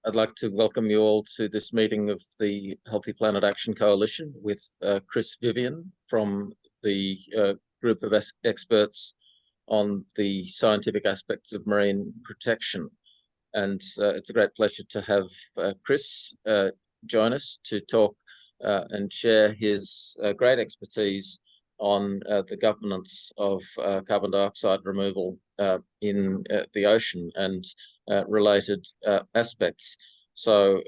I'd like to welcome you all to this meeting of the Healthy Planet Action Coalition with Chris Vivian from the group of experts on the scientific aspects of marine protection. And it's a great pleasure to have Chris join us to talk and share his great expertise on the governance of carbon dioxide removal in the ocean and related aspects. So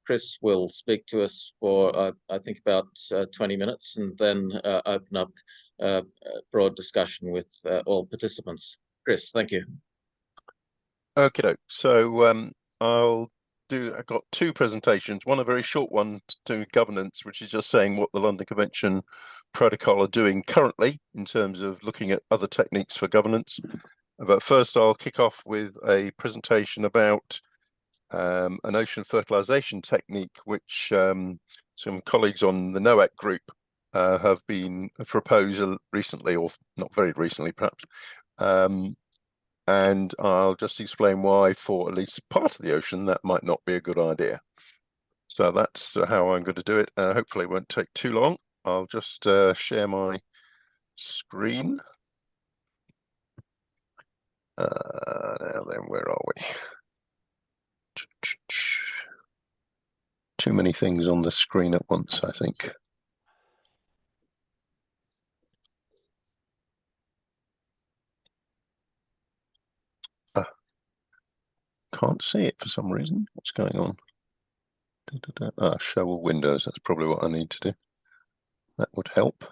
Chris will speak to us for, I think, about 20 minutes and then open up broad discussion with all participants. Chris, thank you. Okay, so I've got two presentations, one a very short one to do governance, which is just saying what the London Convention protocol are doing currently in terms of looking at other techniques for governance. But first I'll kick off with a presentation about an ocean fertilization technique, which some colleagues on the NOAC group have proposed recently, or not very recently perhaps. And I'll just explain why for at least part of the ocean that might not be a good idea. So that's how I'm going to do it. Hopefully it won't take too long. I'll just share my screen. Now then, where are we? Too many things on the screen at once, I think. Can't see it for some reason. What's going on? Show all windows. That's probably what I need to do. That would help.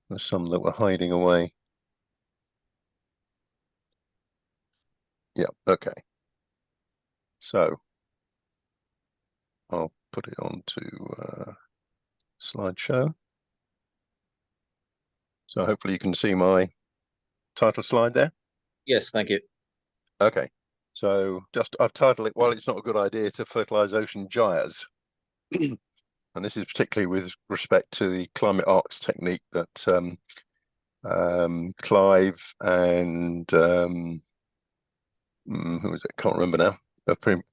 There's some that were hiding away. Yeah, okay. So I'll put it onto slideshow. So hopefully you can see my title slide there. Yes, thank you. Okay. So I've titled it, well, it's not a good idea to fertilize ocean gyres. And this is particularly with respect to the climate arcs technique that Clive and who is it? Can't remember now,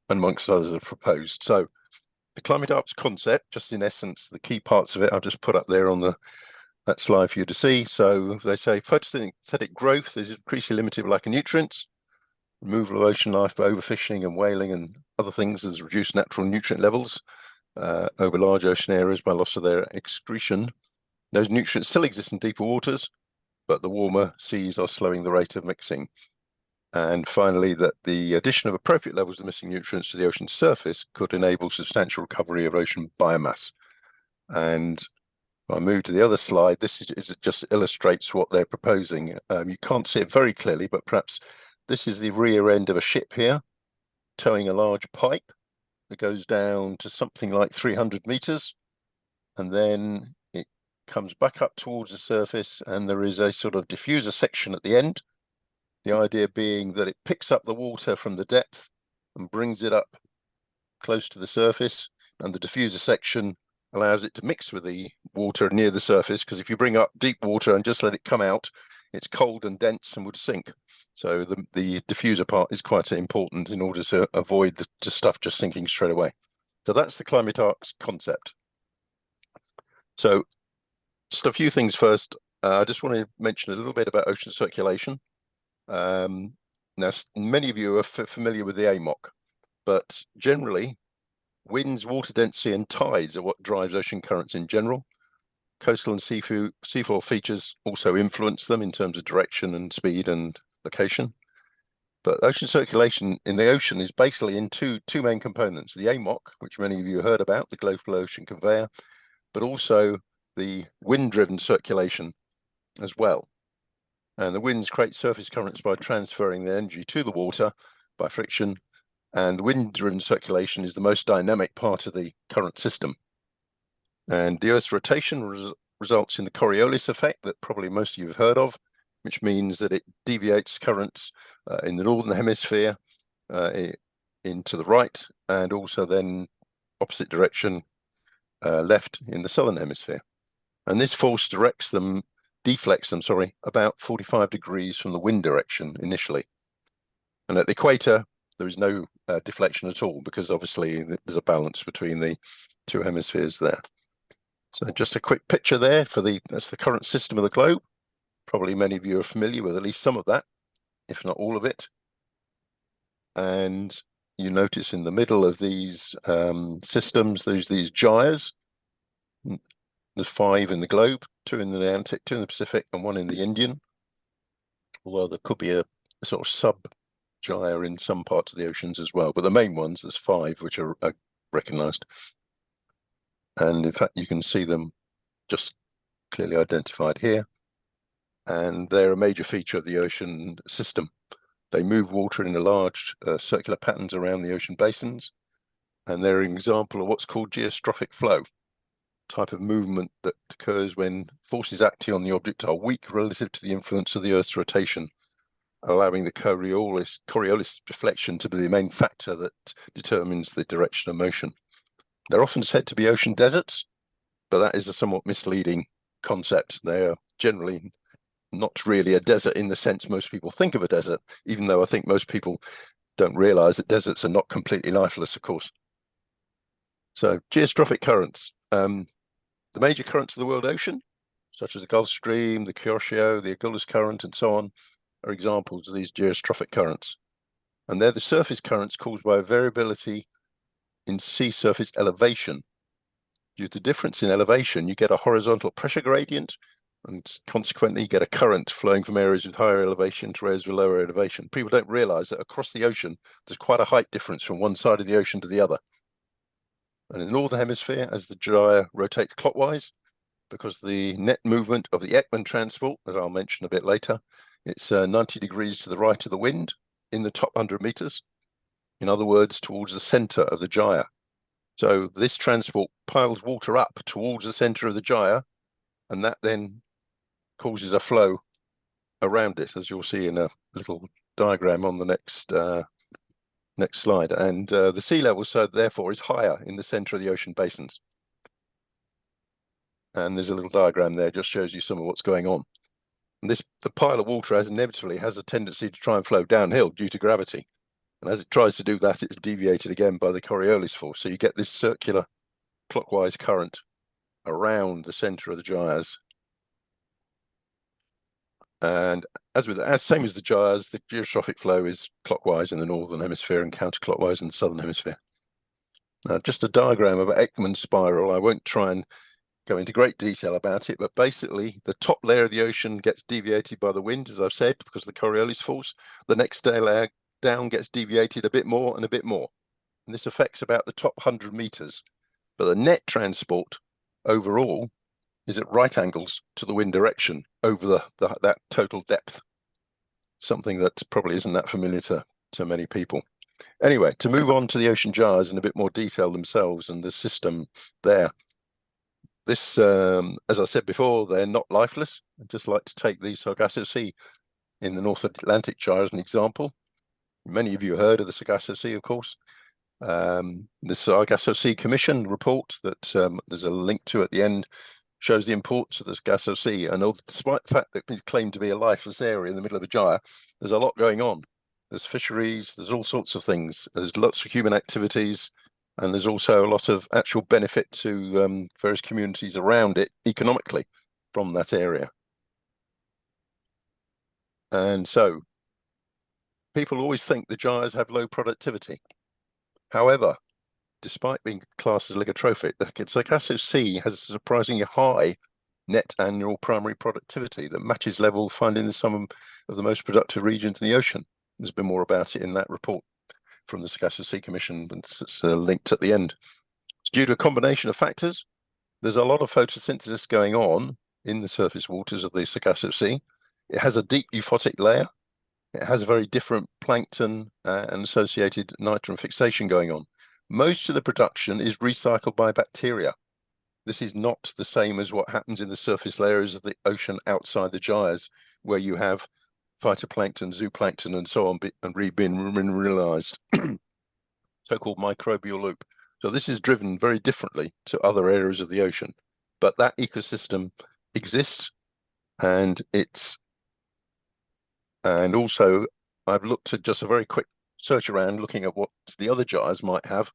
amongst others have proposed. So the climate arcs concept, just in essence, the key parts of it, I'll just put up there on that slide for you to see. So they say photosynthetic growth is increasingly limited by lack of nutrients. Removal of ocean life by overfishing and whaling and other things has reduced natural nutrient levels over large ocean areas by loss of their excretion. Those nutrients still exist in deeper waters, but the warmer seas are slowing the rate of mixing. And finally, that the addition of appropriate levels of missing nutrients to the ocean surface could enable substantial recovery of ocean biomass. And if I move to the other slide, this just illustrates what they're proposing. You can't see it very clearly, but perhaps this is the rear end of a ship here, towing a large pipe that goes down to something like 300 meters. And then it comes back up towards the surface, and there is a sort of diffuser section at the end. The idea being that it picks up the water from the depth and brings it up close to the surface. And the diffuser section allows it to mix with the water near the surface, because if you bring up deep water and just let it come out, it's cold and dense and would sink. So the diffuser part is quite important in order to avoid the stuff just sinking straight away. So that's the climate arcs concept. So just a few things first. I just want to mention a little bit about ocean circulation. Now, many of you are familiar with the AMOC, but generally, winds, water density, and tides are what drives ocean currents in general. Coastal and seafloor features also influence them in terms of direction and speed and location. But ocean circulation in the ocean is basically in two main components: the AMOC, which many of you heard about, the global ocean conveyor, but also the wind-driven circulation as well. And the winds create surface currents by transferring their energy to the water by friction, and the wind-driven circulation is the most dynamic part of the current system. And the Earth's rotation results in the Coriolis effect that probably most of you have heard of, which means that it deviates currents in the northern hemisphere into the right, and also then opposite direction left in the southern hemisphere. And this force deflects them, about 45 degrees from the wind direction initially. And at the equator, there is no deflection at all, because obviously there's a balance between the two hemispheres there. So just a quick picture there for that's the current system of the globe. Probably many of you are familiar with at least some of that, if not all of it. And you notice in the middle of these systems, there's these gyres. There's 5 in the globe, 2 in the Atlantic, 2 in the Pacific, and 1 in the Indian. Although there could be a sort of sub-gyre in some parts of the oceans as well. But the main ones, there's 5 which are recognised. And in fact, you can see them just clearly identified here. And they're a major feature of the ocean system. They move water in a large circular patterns around the ocean basins. And they're an example of what's called geostrophic flow, type of movement that occurs when forces acting on the object are weak relative to the influence of the Earth's rotation, allowing the Coriolis deflection to be the main factor that determines the direction of motion. They're often said to be ocean deserts, but that is a somewhat misleading concept. They are generally not really a desert in the sense most people think of a desert, even though I think most people don't realize that deserts are not completely lifeless, of course. So geostrophic currents. The major currents of the world ocean, such as the Gulf Stream, the Kuroshio, the Agulhas Current, and so on, are examples of these geostrophic currents. And they're the surface currents caused by a variability in sea surface elevation. Due to difference in elevation, you get a horizontal pressure gradient, and consequently you get a current flowing from areas with higher elevation to areas with lower elevation. People don't realize that across the ocean, there's quite a height difference from one side of the ocean to the other. And in the northern hemisphere, as the gyre rotates clockwise, because the net movement of the Ekman transport, that I'll mention a bit later, it's 90 degrees to the right of the wind in the top 100 meters. In other words, towards the center of the gyre. So this transport piles water up towards the center of the gyre, and that then causes a flow around it, as you'll see in a little diagram on the next slide. And the sea level, so therefore, is higher in the center of the ocean basins. And there's a little diagram there, just shows you some of what's going on. And the pile of water inevitably has a tendency to try and flow downhill due to gravity. And as it tries to do that, it's deviated again by the Coriolis force. So you get this circular clockwise current around the center of the gyres. And same as the gyres, the geostrophic flow is clockwise in the northern hemisphere and counterclockwise in the southern hemisphere. Now, just a diagram of an Ekman spiral. I won't try and go into great detail about it, but basically the top layer of the ocean gets deviated by the wind, as I've said, because of the Coriolis force. The next layer down gets deviated a bit more and a bit more. And this affects about the top 100 meters. But the net transport overall is at right angles to the wind direction over that total depth. Something that probably isn't that familiar to many people. Anyway, to move on to the ocean gyres in a bit more detail themselves and the system there. This, as I said before, they're not lifeless. I'd just like to take the Sargasso Sea in the North Atlantic gyre as an example. Many of you heard of the Sargasso Sea, of course. The Sargasso Sea Commission report that there's a link to at the end shows the importance of the Sargasso Sea. And despite the fact that it's claimed to be a lifeless area in the middle of a gyre, there's a lot going on. There's fisheries, there's all sorts of things. There's lots of human activities, and there's also a lot of actual benefit to various communities around it economically from that area. And so people always think the gyres have low productivity. However, despite being classed as oligotrophic, the Sargasso Sea has a surprisingly high net annual primary productivity that matches level found in some of the most productive regions in the ocean. There's been more about it in that report from the Sargasso Sea Commission, and it's linked at the end. It's due to a combination of factors. There's a lot of photosynthesis going on in the surface waters of the Sargasso Sea. It has a deep euphotic layer. It has a very different plankton and associated nitrogen fixation going on. Most of the production is recycled by bacteria. This is not the same as what happens in the surface layers of the ocean outside the gyres, where you have phytoplankton, zooplankton, and so on, and been mineralized, so-called microbial loop. So this is driven very differently to other areas of the ocean, but that ecosystem exists, and also I've looked at just a very quick search around looking at what the other gyres might have.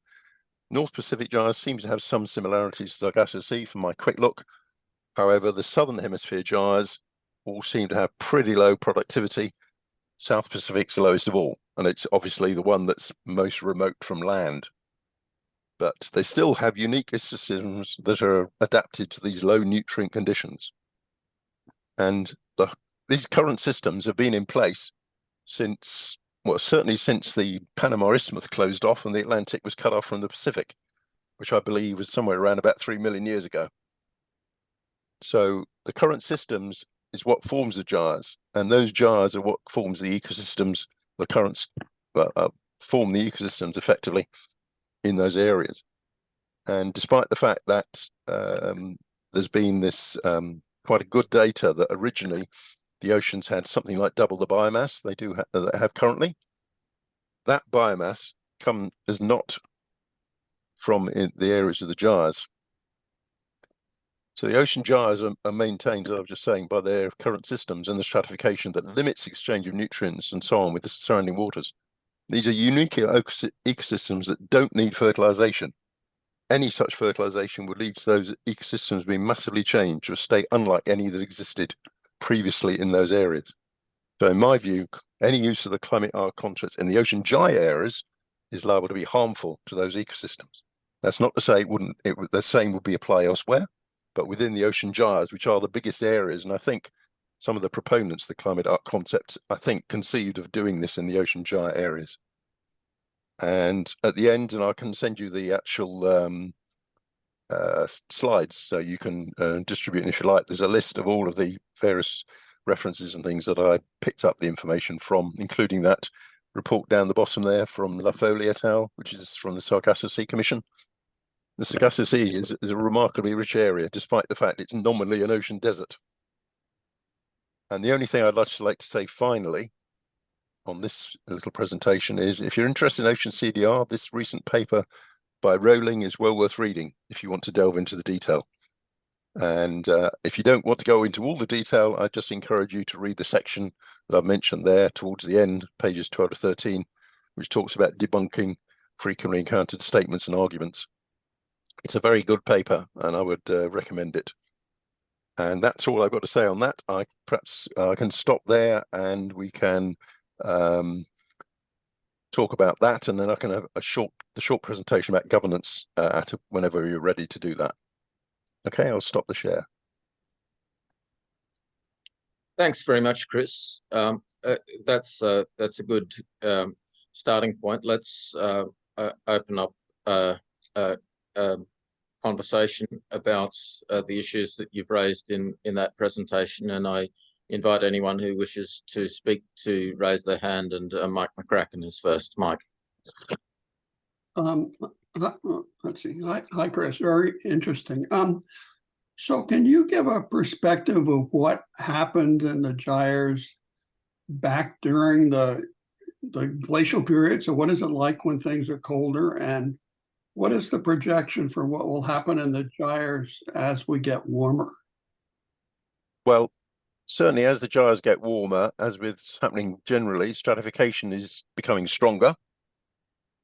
North Pacific gyres seems to have some similarities to Sargasso Sea from my quick look. However, the Southern Hemisphere gyres all seem to have pretty low productivity. South Pacific's the lowest of all, and it's obviously the one that's most remote from land. But they still have unique ecosystems that are adapted to these low nutrient conditions. And these current systems have been in place since, well, certainly since the Panama Isthmus closed off and the Atlantic was cut off from the Pacific, which I believe was somewhere around about 3 million years ago. So the current systems is what forms the gyres, and those gyres are what forms the ecosystems, the currents form the ecosystems effectively in those areas. And despite the fact that there's been this quite a good data that originally the oceans had something like double the biomass they do have currently, that biomass is not from the areas of the gyres. So the ocean gyres are maintained, as I was just saying, by their current systems and the stratification that limits exchange of nutrients and so on with the surrounding waters. These are unique ecosystems that don't need fertilization. Any such fertilization would lead to those ecosystems being massively changed to a state unlike any that existed previously in those areas. So in my view, any use of the climate arc concepts in the ocean gyre areas is liable to be harmful to those ecosystems. That's not to say the same would be applied elsewhere, but within the ocean gyres, which are the biggest areas, and I think some of the proponents of the climate arc concepts, I think, conceived of doing this in the ocean gyre areas. And at the end, and I can send you the actual slides so you can distribute, and if you like, there's a list of all of the various references and things that I picked up the information from, including that report down the bottom there from Laffoley et al., which is from the Sargasso Sea Commission. The Sargasso Sea is a remarkably rich area, despite the fact it's nominally an ocean desert. And the only thing I'd like to say finally on this little presentation is, if you're interested in ocean CDR, this recent paper by Rowling is well worth reading if you want to delve into the detail. And if you don't want to go into all the detail, I just encourage you to read the section that I've mentioned there towards the end, pages 12 to 13, which talks about debunking frequently encountered statements and arguments. It's a very good paper, and I would recommend it. And that's all I've got to say on that. Perhaps I can stop there, and we can talk about that, and then I can have the short presentation about governance whenever you're ready to do that. Okay, I'll stop the share. Thanks very much, Chris. That's a good starting point. Let's open up conversation about the issues that you've raised in that presentation, and I invite anyone who wishes to speak to raise their hand, and Mike McCracken is first. Mike. Let's see. Hi, Chris. Very interesting. So can you give a perspective of what happened in the gyres back during the glacial period? So what is it like when things are colder, and what is the projection for what will happen in the gyres as we get warmer? Well, certainly as the gyres get warmer, as with happening generally, stratification is becoming stronger,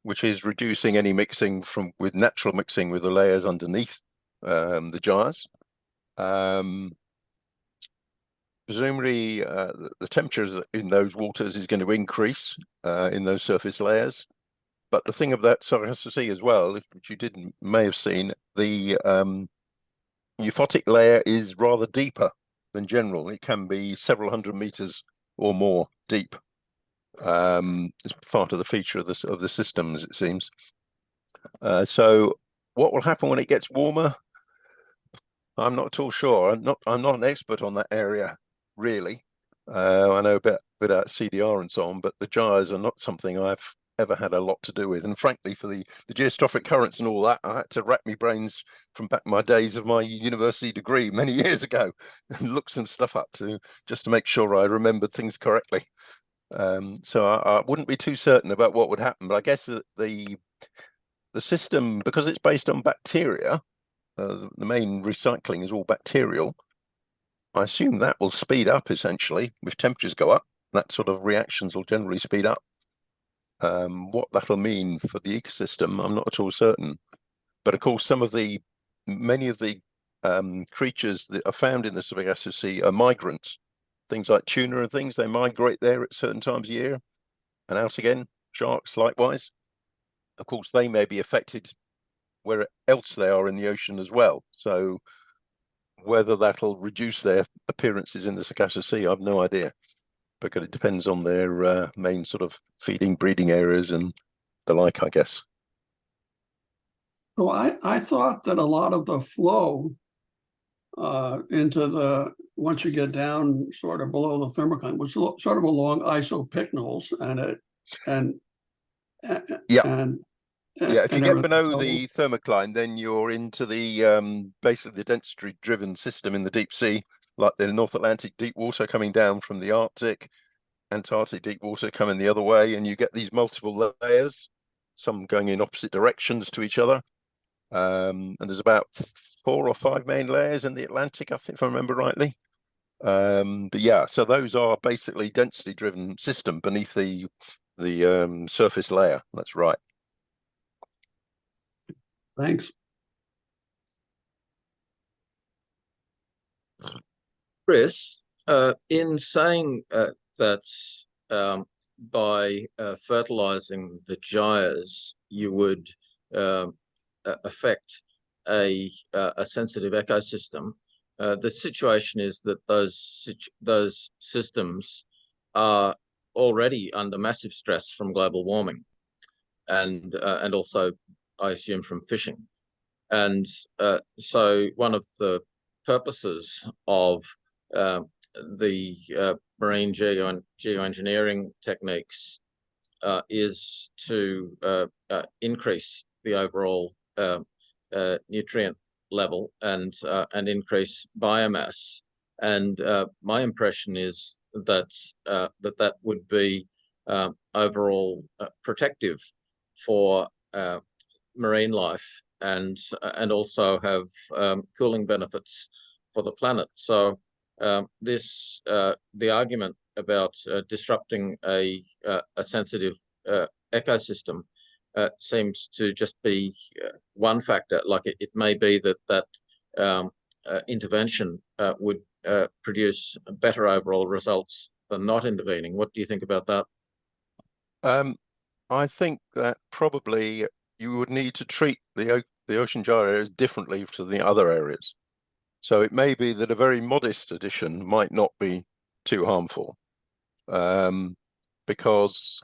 which is reducing any mixing with natural mixing with the layers underneath the gyres. Presumably the temperatures in those waters is going to increase in those surface layers. But the thing of that Sargasso Sea as well, which you may have seen, the euphotic layer is rather deeper than general. It can be several hundred meters or more deep. It's part of the feature of the system, as it seems. So what will happen when it gets warmer? I'm not at all sure. I'm not an expert on that area, really. I know a bit about CDR and so on, but the gyres are not something I've ever had a lot to do with. And frankly, for the geostrophic currents and all that, I had to rack my brains from back my days of my university degree many years ago and look some stuff up just to make sure I remembered things correctly. So I wouldn't be too certain about what would happen, but I guess that the system, because it's based on bacteria, the main recycling is all bacterial. I assume that will speed up essentially if temperatures go up. That sort of reactions will generally speed up. What that'll mean for the ecosystem, I'm not at all certain. But of course, many of the creatures that are found in the Sargasso Sea are migrants. Things like tuna and things, they migrate there at certain times of year and out again. Sharks, likewise. Of course, they may be affected where else they are in the ocean as well. So whether that'll reduce their appearances in the Sargasso Sea, I've no idea, because it depends on their main sort of feeding, breeding areas and the like, I guess. So I thought that a lot of the flow into once you get down sort of below the thermocline was sort of along isopycnals if you get below so, the thermocline, then you're into the basically the density-driven system in the deep sea, like the North Atlantic deep water coming down from the Arctic, Antarctic deep water coming the other way, and you get these multiple layers, some going in opposite directions to each other. And there's about 4 or 5 main layers in the Atlantic, I think, if I remember rightly. But yeah, so those are basically density-driven system beneath the surface layer. That's right. Thanks. Chris, in saying that by fertilizing the gyres, you would affect a sensitive ecosystem. The situation is that those systems are already under massive stress from global warming, and also, I assume, from fishing. And so one of the purposes of the marine geoengineering techniques is to increase the overall nutrient level and increase biomass. And my impression is that that would be overall protective for marine life and also have cooling benefits for the planet. So the argument about disrupting a sensitive ecosystem seems to just be one factor. Like it may be that intervention would produce better overall results than not intervening. What do you think about that? I think that probably you would need to treat the ocean gyre areas differently to the other areas. So it may be that a very modest addition might not be too harmful, because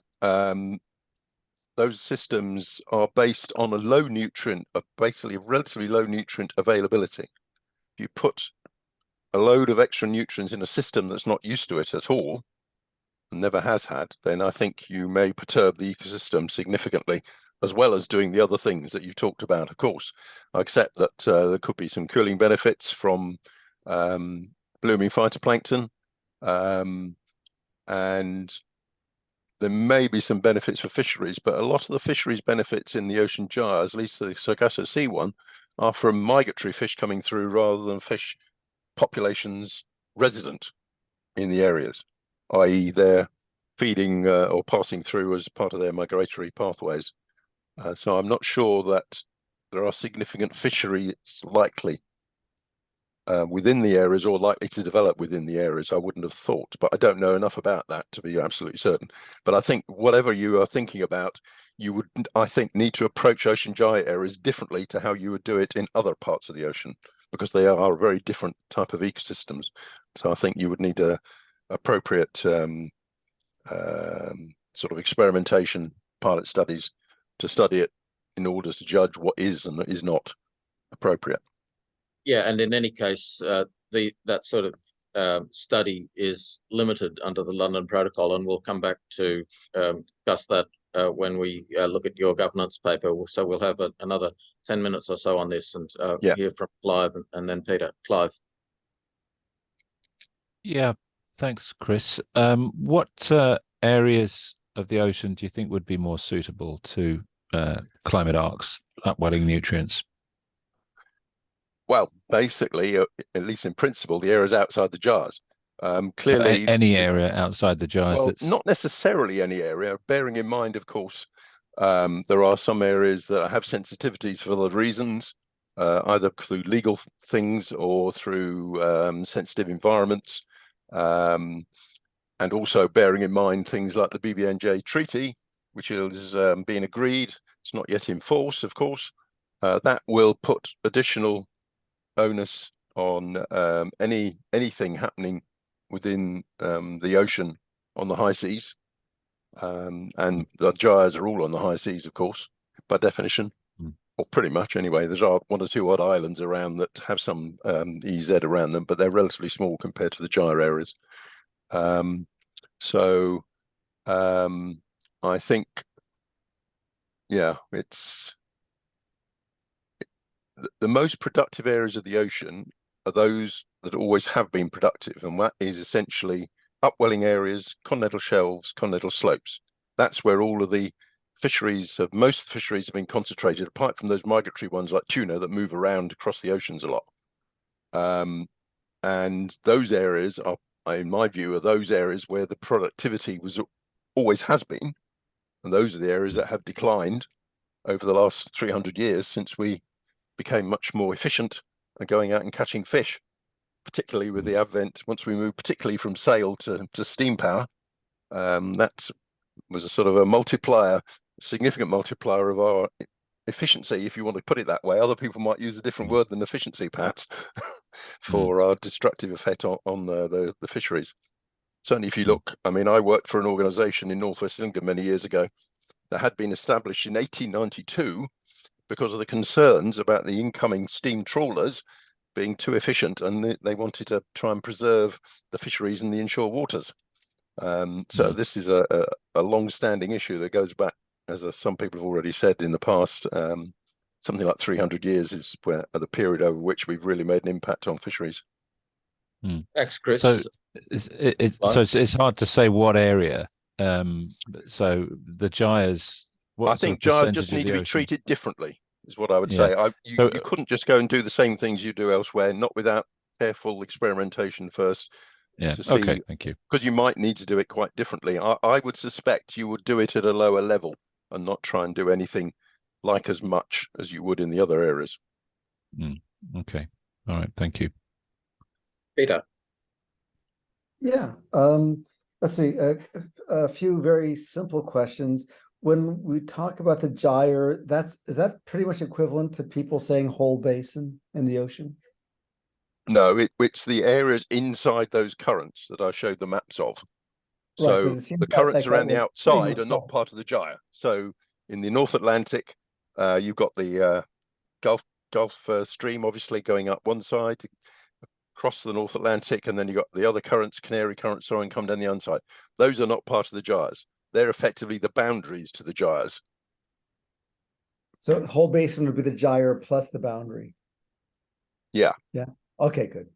those systems are based on basically relatively low nutrient availability. If you put a load of extra nutrients in a system that's not used to it at all, and never has had, then I think you may perturb the ecosystem significantly, as well as doing the other things that you talked about. Of course, I accept that there could be some cooling benefits from blooming phytoplankton, and there may be some benefits for fisheries, but a lot of the fisheries benefits in the ocean gyres, at least the Sargasso Sea one, are from migratory fish coming through rather than fish populations resident in the areas, i.e. they're feeding or passing through as part of their migratory pathways. So I'm not sure that there are significant fisheries likely within the areas or likely to develop within the areas. I wouldn't have thought, but I don't know enough about that to be absolutely certain. But I think whatever you are thinking about, you would, I think, need to approach ocean gyre areas differently to how you would do it in other parts of the ocean, because they are very different type of ecosystems. So I think you would need a appropriate sort of experimentation, pilot studies to study it in order to judge what is and is not appropriate. Yeah, and in any case, that sort of study is limited under the London Protocol, and we'll come back to discuss that when we look at your governance paper. So we'll have another 10 minutes or so on this, and hear from Clive and then Peter. Clive. Yeah, thanks, Chris. What areas of the ocean do you think would be more suitable to climate arcs, upwelling nutrients? Well, basically, at least in principle, the areas outside the gyres. Clearly, any area outside the gyres well, that's not necessarily any area, bearing in mind, of course, there are some areas that have sensitivities for other reasons, either through legal things or through sensitive environments. And also bearing in mind things like the BBNJ Treaty, which is being agreed. It's not yet in force, of course. That will put additional onus on anything happening within the ocean on the high seas. And the gyres are all on the high seas, of course, by definition, or pretty much anyway. There's one or two odd islands around that have some EZ around them, but they're relatively small compared to the gyre areas. So I think, yeah, it's the most productive areas of the ocean are those that always have been productive, and that is essentially upwelling areas, continental shelves, continental slopes. That's where all of the fisheries of most fisheries have been concentrated, apart from those migratory ones like tuna that move around across the oceans a lot. And those areas are, in my view, are those areas where the productivity always has been, and those are the areas that have declined over the last 300 years since we became much more efficient at going out and catching fish, particularly with the advent, once we moved particularly from sail to steam power. That was a sort of a multiplier, significant multiplier of our efficiency, if you want to put it that way. Other people might use a different word than efficiency, perhaps, for our destructive effect on the fisheries. Certainly, if you look, I mean, I worked for an organisation in Northwest England many years ago that had been established in 1892 because of the concerns about the incoming steam trawlers being too efficient, and they wanted to try and preserve the fisheries in the inshore waters. So this is a long-standing issue that goes back, as some people have already said in the past, something like 300 years is the period over which we've really made an impact on fisheries. Thanks, Chris. so it's hard to say what area. So the gyres, I think gyres just need to be treated differently, is what I would say. You couldn't just go and do the same things you do elsewhere, not without careful experimentation first. Yeah. To see, okay. Thank you. Because you might need to do it quite differently. I would suspect you would do it at a lower level and not try and do anything like as much as you would in the other areas. Okay. All right. Thank you. Peter. Yeah. Let's see. A few very simple questions. When we talk about the gyre, is that pretty much equivalent to people saying whole basin in the ocean? No, it's the areas inside those currents that I showed the maps of. So the currents around the outside are not part of the gyre. So in the North Atlantic, you've got the Gulf Stream obviously going up one side, across the North Atlantic, and then you've got the other currents, Canary Current, so on, come down the other side. Those are not part of the gyres. They're effectively the boundaries to the gyres. So whole basin would be the gyre plus the boundary. Yeah. Yeah. Okay, good.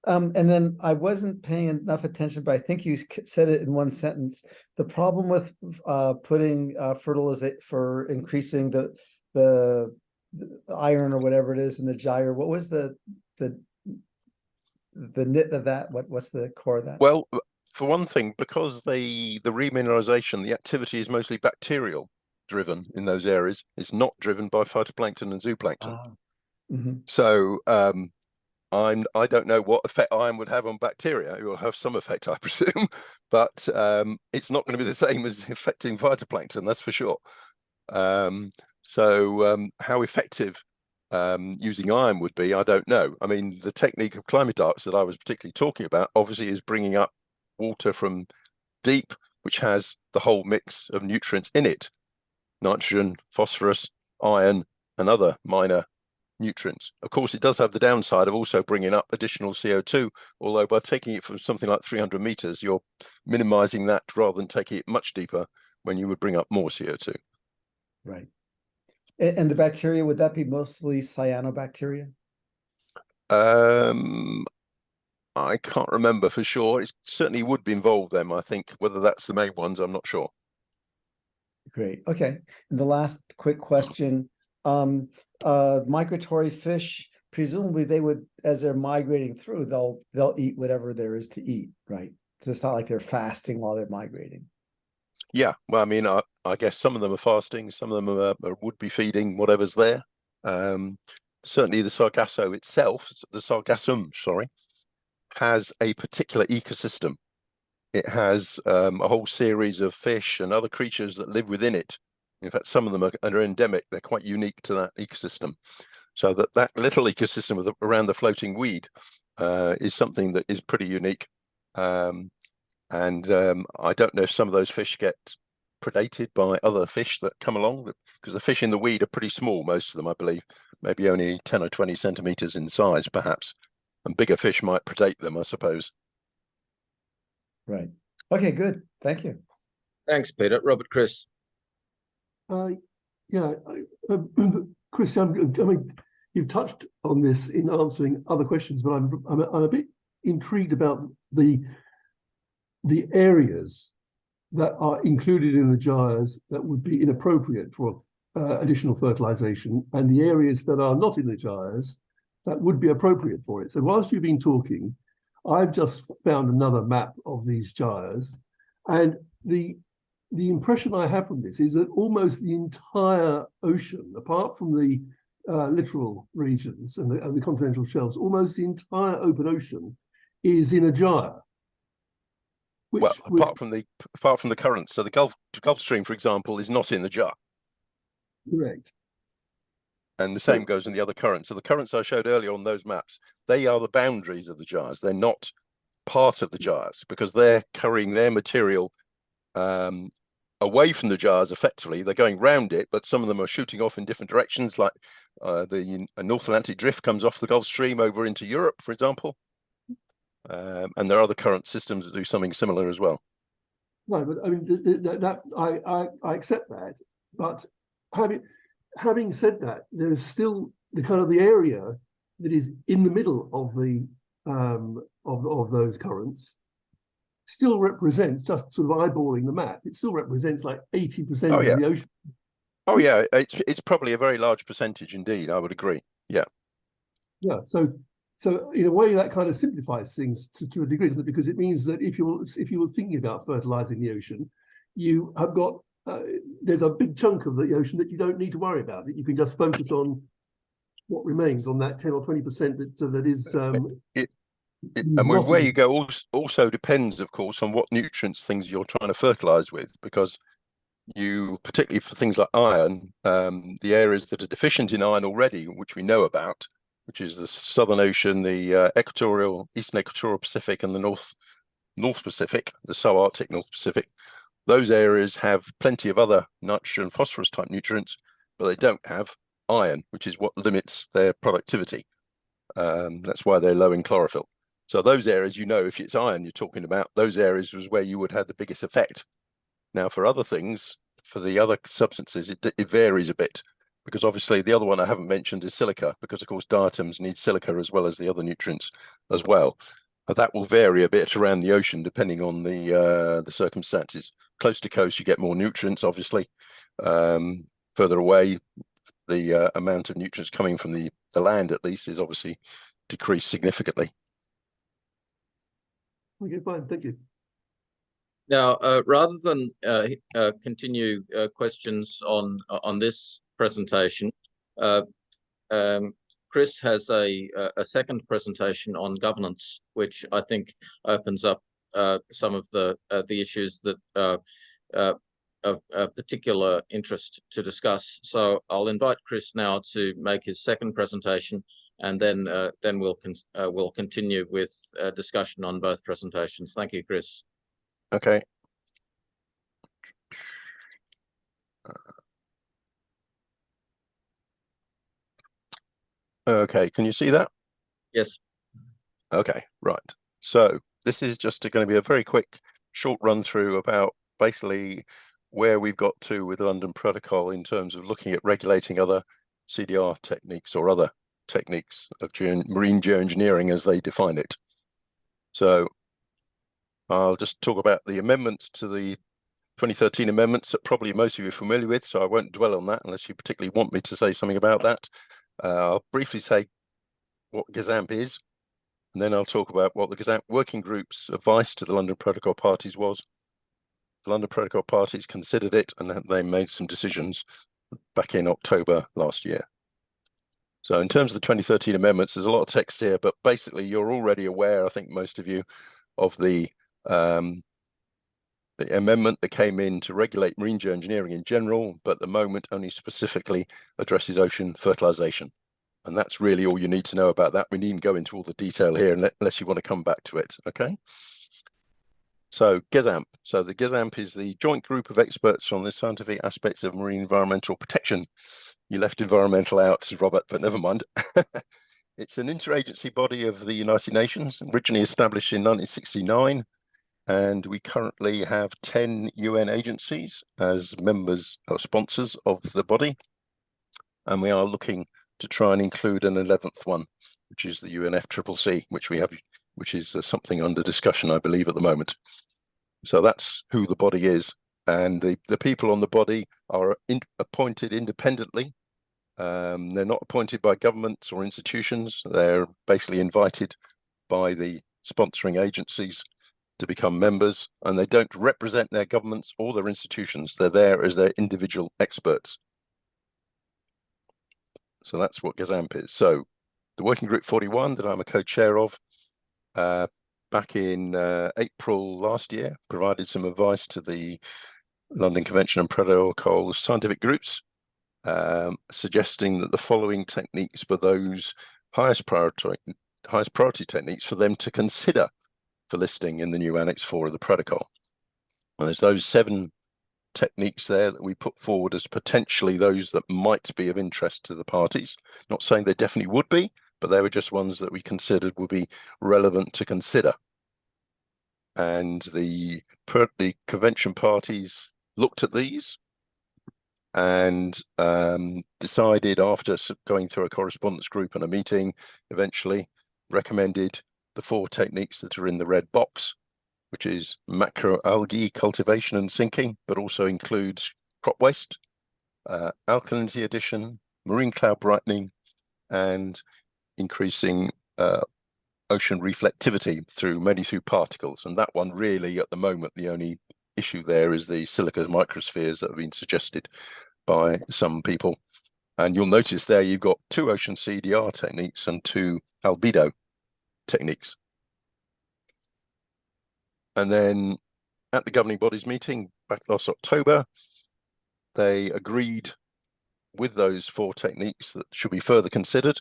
And then I wasn't paying enough attention, but I think you said it in one sentence. The problem with putting fertilizer for increasing the iron or whatever it is in the gyre, what was the nit of that? What's the core of that? Well, for one thing, because the remineralization, the activity is mostly bacterial driven in those areas. It's not driven by phytoplankton and zooplankton. So I don't know what effect iron would have on bacteria. It will have some effect, I presume, but it's not going to be the same as affecting phytoplankton, that's for sure. So how effective using iron would be, I don't know. I mean, the technique of climate arcs that I was particularly talking about obviously is bringing up water from deep, which has the whole mix of nutrients in it: nitrogen, phosphorus, iron, and other minor nutrients. Of course, it does have the downside of also bringing up additional CO2, although by taking it from something like 300 meters, you're minimizing that rather than taking it much deeper when you would bring up more CO2. Right. And the bacteria, would that be mostly cyanobacteria? I can't remember for sure. It certainly would be involved then, I think. Whether that's the main ones, I'm not sure. Great. Okay. And the last quick question, migratory fish, presumably they would, as they're migrating through, they'll eat whatever there is to eat, right? So it's not like they're fasting while they're migrating. Yeah, well, I mean, I guess some of them are fasting, some of them are would be feeding whatever's there. Certainly the Sargasso itself, the Sargassum, sorry, has a particular ecosystem. It has a whole series of fish and other creatures that live within it. In fact, some of them are endemic. They're quite unique to that ecosystem. So that little ecosystem around the floating weed is something that is pretty unique. I don't know if some of those fish get predated by other fish that come along, because the fish in the weed are pretty small, most of them, I believe, maybe only 10 or 20 centimeters in size, perhaps. And bigger fish might predate them, I suppose. Right. Okay, good. Thank you. Thanks, Peter. Robert, Chris. Yeah, Chris, I mean, you've touched on this in answering other questions, but I'm a bit intrigued about the areas that are included in the gyres that would be inappropriate for additional fertilization, and the areas that are not in the gyres that would be appropriate for it. So whilst you've been talking, I've just found another map of these gyres, and the impression I have from this is that almost the entire ocean, apart from the littoral regions and the continental shelves, almost the entire open ocean is in a gyre. Well, apart from the currents, so the Gulf Stream, for example, is not in the gyre. Correct. And the same goes in the other currents. So the currents I showed earlier on those maps, they are the boundaries of the gyres. They're not part of the gyres because they're carrying their material away from the gyres effectively. They're going round it, but some of them are shooting off in different directions, like the North Atlantic drift comes off the Gulf Stream over into Europe, for example. And there are other current systems that do something similar as well. No, but I mean I accept that. But having said that, there's still the kind of the area that is in the middle of the of those currents still represents, just sort of eyeballing the map, it still represents like 80% of the ocean. Oh yeah, it's probably a very large percentage indeed. I would agree. Yeah. Yeah. So in a way that kind of simplifies things to a degree, isn't it? Because it means that if you were thinking about fertilizing the ocean, you have got there's a big chunk of the ocean that you don't need to worry about. That you can just focus on what remains on that 10 or 20% that is. And where you go also depends, of course, on what nutrients things you're trying to fertilize with, because you, particularly for things like iron, the areas that are deficient in iron already, which we know about, which is the Southern Ocean, the Eastern Equatorial Pacific, and the North Pacific, the subarctic North Pacific. Those areas have plenty of other nitrogen, phosphorus type nutrients, but they don't have iron, which is what limits their productivity. That's why they're low in chlorophyll. So those areas, if it's iron you're talking about, those areas was where you would have the biggest effect. Now, for other things, for the other substances, it varies a bit, because obviously the other one I haven't mentioned is silica, because of course diatoms need silica as well as the other nutrients as well. But that will vary a bit around the ocean depending on the circumstances. Close to coast, you get more nutrients, obviously. Further away, the amount of nutrients coming from the land, at least, is obviously decreased significantly. Okay, fine, thank you. Now, rather than continue questions on this presentation, Chris has a second presentation on governance, which I think opens up some of the issues that of particular interest to discuss. So I'll invite Chris now to make his second presentation, and then we'll continue with discussion on both presentations. Thank you, Chris. Okay. Okay, can you see that? Yes. Okay, right. So this is just going to be a very quick, short run through about basically where we've got to with the London Protocol in terms of looking at regulating other CDR techniques or other techniques of marine geoengineering as they define it. So I'll just talk about the amendments to the 2013 amendments that probably most of you are familiar with, so I won't dwell on that unless you particularly want me to say something about that. I'll briefly say what GAZAMP is, and then I'll talk about what the GAZAMP working group's advice to the London Protocol parties was. The London Protocol parties considered it, and they made some decisions back in October last year. So in terms of the 2013 amendments, there's a lot of text here, but basically you're already aware, I think most of you, of the amendment that came in to regulate marine geoengineering in general, but at the moment only specifically addresses ocean fertilization. And that's really all you need to know about that. We needn't go into all the detail here unless you want to come back to it, okay? So GAZAMP. So the GAZAMP is the joint group of experts on the scientific aspects of marine environmental protection. You left environmental out, Robert, but never mind. It's an interagency body of the United Nations, originally established in 1969. And we currently have 10 UN agencies as members or sponsors of the body. And we are looking to try and include an 11th one, which is the UNFCCC, which is something under discussion, I believe, at the moment. So that's who the body is. And the people on the body are appointed independently. They're not appointed by governments or institutions. They're basically invited by the sponsoring agencies to become members, and they don't represent their governments or their institutions. They're there as their individual experts. So that's what GAZAMP is. So the Working Group 41 that I'm a co-chair of, back in April last year, provided some advice to the London Convention and Protocol scientific groups, suggesting that the following techniques were those highest priority techniques for them to consider for listing in the new Annex 4 of the protocol. And there's those 7 techniques there that we put forward as potentially those that might be of interest to the parties. Not saying they definitely would be, but they were just ones that we considered would be relevant to consider. And the convention parties looked at these and decided, after going through a correspondence group and a meeting, eventually recommended the 4 techniques that are in the red box, which is macroalgae cultivation and sinking, but also includes crop waste, alkalinity addition, marine cloud brightening, and increasing ocean reflectivity mainly through particles. And that one really, at the moment, the only issue there is the silica microspheres that have been suggested by some people. And you'll notice there you've got 2 ocean CEDR techniques and 2 albedo techniques. And then at the governing bodies meeting back last October, they agreed with those 4 techniques that should be further considered.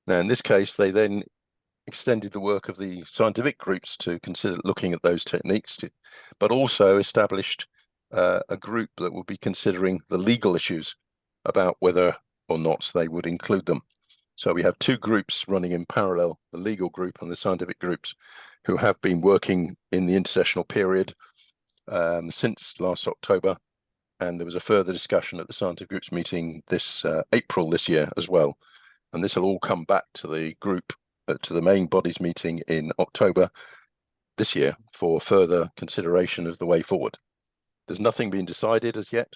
Now, in this case, they then extended the work of the scientific groups to consider looking at those techniques, but also established a group that will be considering the legal issues about whether or not they would include them. So we have 2 groups running in parallel, the legal group and the scientific groups, who have been working in the intersessional period since last October. And there was a further discussion at the scientific groups meeting this April this year as well. And this will all come back to the group, to the main bodies meeting in October this year for further consideration of the way forward. There's nothing been decided as yet,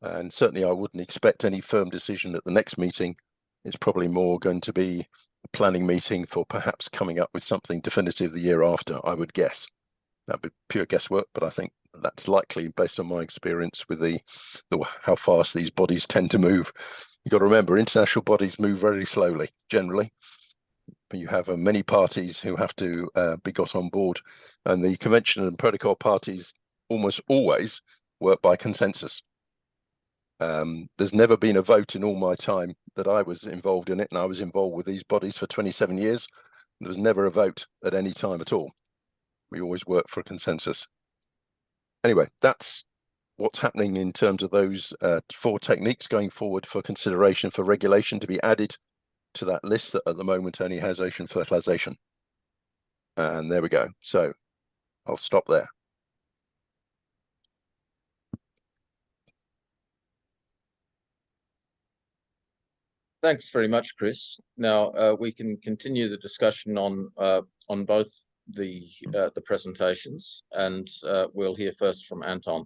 and certainly I wouldn't expect any firm decision at the next meeting. It's probably more going to be a planning meeting for perhaps coming up with something definitive the year after, I would guess. That'd be pure guesswork, but I think that's likely based on my experience with how fast these bodies tend to move. You've got to remember, international bodies move very slowly, generally. But you have many parties who have to be got on board, and the convention and protocol parties almost always work by consensus. There's never been a vote in all my time that I was involved in it, and I was involved with these bodies for 27 years. There was never a vote at any time at all. We always work for a consensus. Anyway, that's what's happening in terms of those 4 techniques going forward for consideration for regulation to be added to that list that at the moment only has ocean fertilization. And there we go. So I'll stop there. Thanks very much, Chris. Now we can continue the discussion on both the presentations, and we'll hear first from Anton.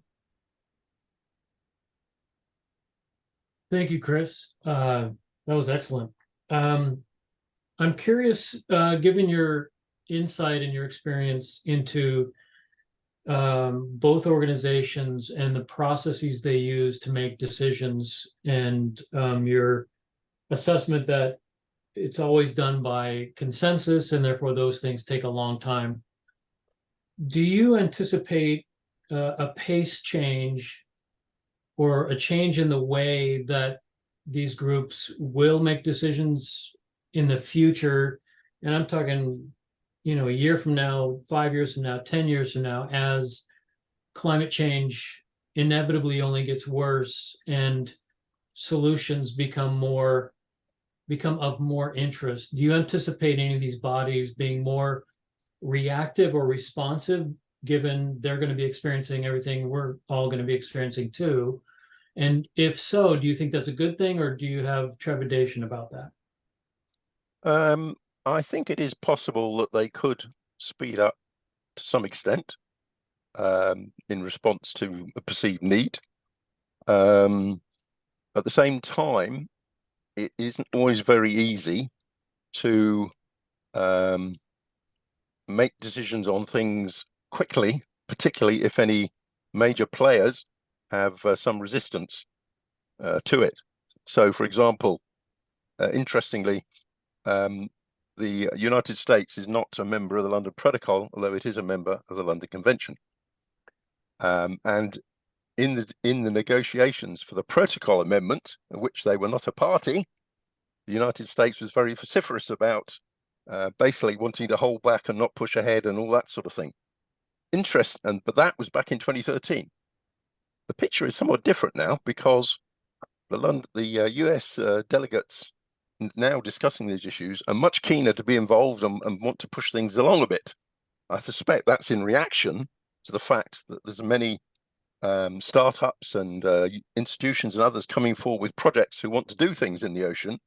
Thank you, Chris. That was excellent. I'm curious, given your insight and your experience into both organizations and the processes they use to make decisions, and your assessment that it's always done by consensus and therefore those things take a long time. Do you anticipate a pace change or a change in the way that these groups will make decisions in the future? And I'm talking, a year from now, 5 years from now, 10 years from now, as climate change inevitably only gets worse and solutions become of more interest. Do you anticipate any of these bodies being more reactive or responsive, given they're going to be experiencing everything we're all going to be experiencing too? And if so, do you think that's a good thing, or do you have trepidation about that? I think it is possible that they could speed up to some extent in response to a perceived need. At the same time, it isn't always very easy to make decisions on things quickly, particularly if any major players have some resistance to it. So, for example, interestingly, the United States is not a member of the London Protocol, although it is a member of the London Convention. And in the negotiations for the protocol amendment, of which they were not a party, the United States was very vociferous about basically wanting to hold back and not push ahead and all that sort of thing. But that was back in 2013. The picture is somewhat different now, because the US delegates now discussing these issues are much keener to be involved and want to push things along a bit. I suspect that's in reaction to the fact that there's many startups and institutions and others coming forward with projects who want to do things in the ocean,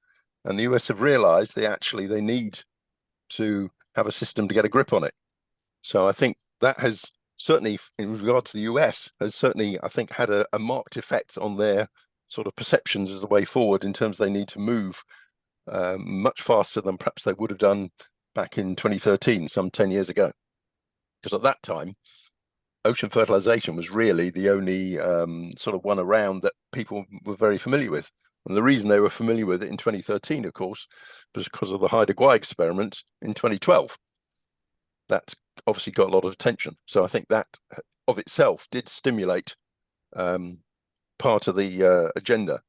and the US have realized they need to have a system to get a grip on it. So I think that has certainly, in regard to the US, has certainly, I think, had a marked effect on their sort of perceptions as the way forward, in terms they need to move much faster than perhaps they would have done back in 2013, some 10 years ago. Because at that time, ocean fertilization was really the only sort of one around that people were very familiar with. And the reason they were familiar with it in 2013, of course, was because of the Haida Gwaii experiment in 2012. That's obviously got a lot of attention. So I think that of itself did stimulate part of the agenda.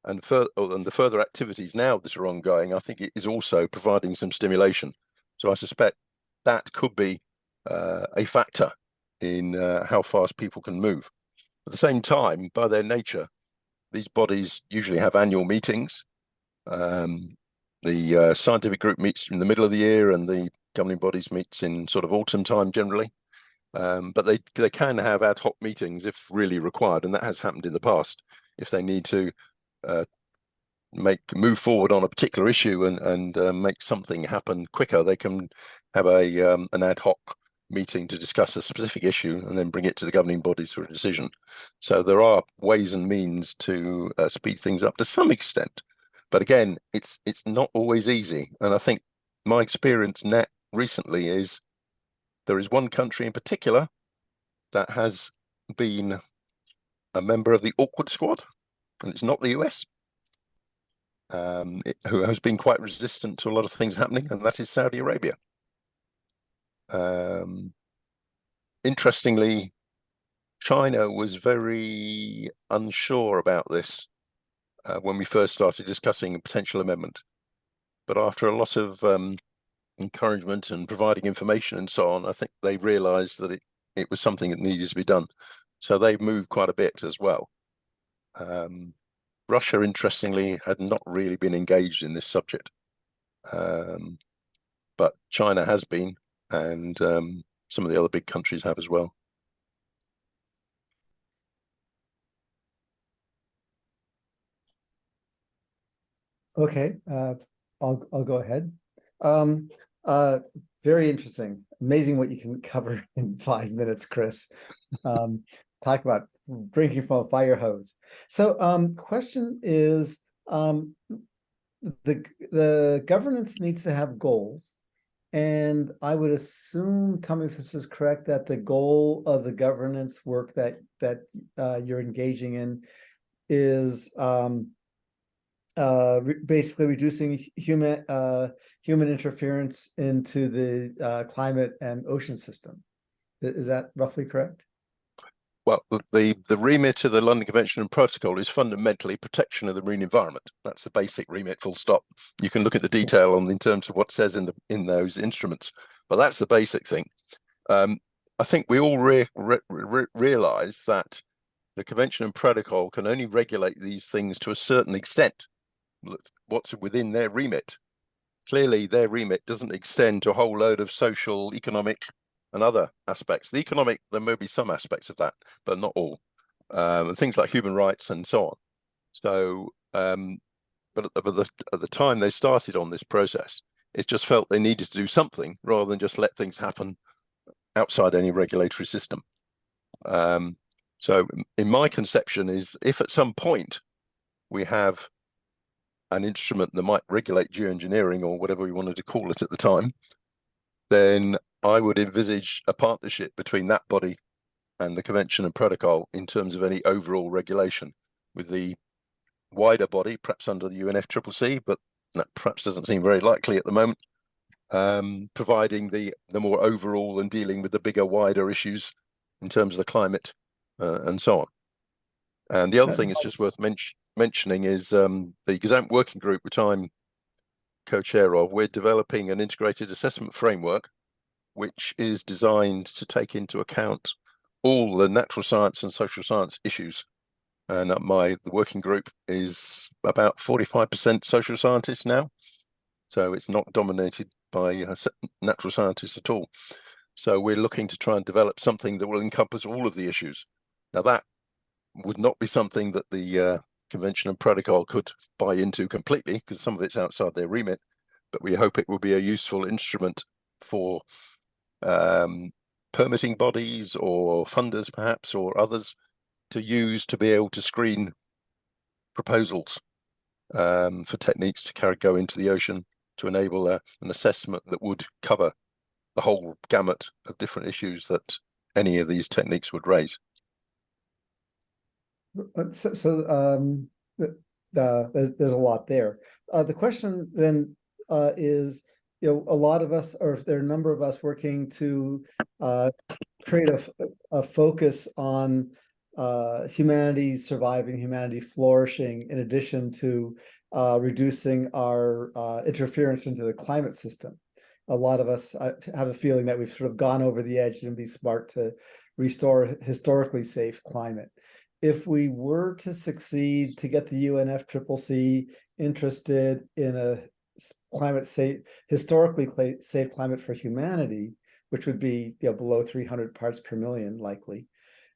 And the further activities now that are ongoing, I think it is also providing some stimulation. So I suspect that could be a factor in how fast people can move. At the same time, by their nature, these bodies usually have annual meetings. The scientific group meets in the middle of the year, and the governing bodies meets in sort of autumn time generally. But they can have ad hoc meetings if really required, and that has happened in the past. If they need to move forward on a particular issue and make something happen quicker, they can have an ad hoc meeting to discuss a specific issue and then bring it to the governing bodies for a decision. So there are ways and means to speed things up to some extent, but again, it's not always easy. And I think my experience recently is there is one country in particular that has been a member of the awkward squad, and it's not the US, who has been quite resistant to a lot of things happening, and that is Saudi Arabia. Interestingly, China was very unsure about this when we first started discussing a potential amendment. But after a lot of encouragement and providing information and so on, I think they realized that it was something that needed to be done. So they've moved quite a bit as well. Russia, interestingly, had not really been engaged in this subject. But China has been, and some of the other big countries have as well. Okay, I'll go ahead. Very interesting. Amazing what you can cover in 5 minutes, Chris. Talk about drinking from a fire hose. So question is, the governance needs to have goals. And I would assume, tell me if this is correct, that the goal of the governance work that you're engaging in is basically reducing human interference into the climate and ocean system. Is that roughly correct? Well, the remit of the London Convention and Protocol is fundamentally protection of the marine environment. That's the basic remit, full stop. You can look at the detail on in terms of what it says in those instruments, but that's the basic thing. I think we all realize that the Convention and Protocol can only regulate these things to a certain extent. What's within their remit. Clearly, their remit doesn't extend to a whole load of social, economic, and other aspects. The economic, there may be some aspects of that, but not all. Things like human rights and so on. So, but at the time they started on this process, it just felt they needed to do something rather than just let things happen outside any regulatory system. So in my conception is, if at some point we have an instrument that might regulate geoengineering or whatever we wanted to call it at the time, then I would envisage a partnership between that body and the Convention and Protocol in terms of any overall regulation, with the wider body, perhaps under the UNFCCC, but that perhaps doesn't seem very likely at the moment, providing the more overall and dealing with the bigger, wider issues in terms of the climate and so on. And the other thing is just worth mentioning is the exam working group, which I'm co-chair of. We're developing an integrated assessment framework, which is designed to take into account all the natural science and social science issues. And the working group is about 45% social scientists now. So it's not dominated by natural scientists at all. So we're looking to try and develop something that will encompass all of the issues. Now, that would not be something that the Convention and Protocol could buy into completely, because some of it's outside their remit, but we hope it will be a useful instrument for permitting bodies or funders perhaps, or others, to use to be able to screen proposals for techniques to go into the ocean to enable an assessment that would cover the whole gamut of different issues that any of these techniques would raise. There's a lot there. The question then is, a lot of us, or if there are a number of us working to create a focus on humanity surviving, humanity flourishing, in addition to reducing our interference into the climate system. A lot of us have a feeling that we've sort of gone over the edge and be smart to restore historically safe climate. If we were to succeed to get the UNFCCC interested in a historically safe climate for humanity, which would be below 300 parts per million likely,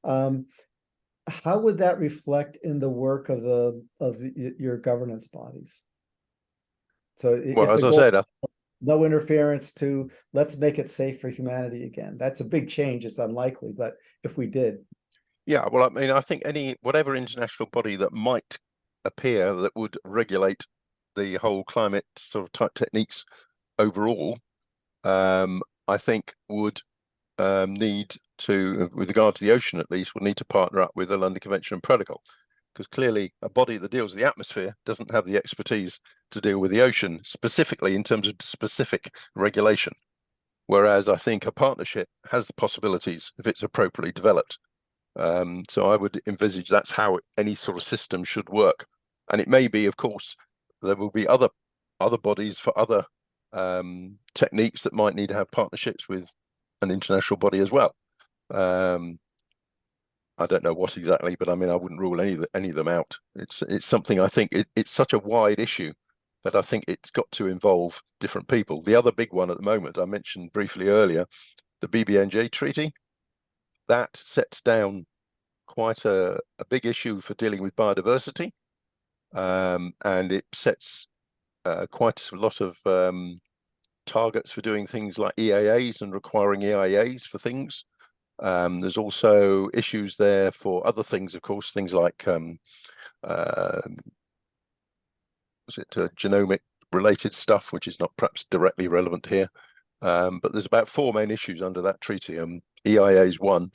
how would that reflect in the work of your governance bodies? So, well, as I said, no interference to let's make it safe for humanity again. That's a big change. It's unlikely, but if we did. Yeah, well, I mean, I think whatever international body that might appear that would regulate the whole climate sort of type techniques overall, I think would need to, with regard to the ocean at least, would need to partner up with the London Convention and Protocol, because clearly a body that deals with the atmosphere doesn't have the expertise to deal with the ocean specifically in terms of specific regulation. Whereas I think a partnership has the possibilities if it's appropriately developed. So I would envisage that's how any sort of system should work. And it may be, of course, there will be other bodies for other techniques that might need to have partnerships with an international body as well. I don't know what exactly, but I mean, I wouldn't rule any of them out. It's something, I think it's such a wide issue that I think it's got to involve different people. The other big one at the moment, I mentioned briefly earlier, the BBNJ Treaty, that sets down quite a big issue for dealing with biodiversity. And it sets quite a lot of targets for doing things like EAAs and requiring EIAs for things. There's also issues there for other things, of course, things like genomic related stuff, which is not perhaps directly relevant here. But there's about 4 main issues under that treaty. EIA is one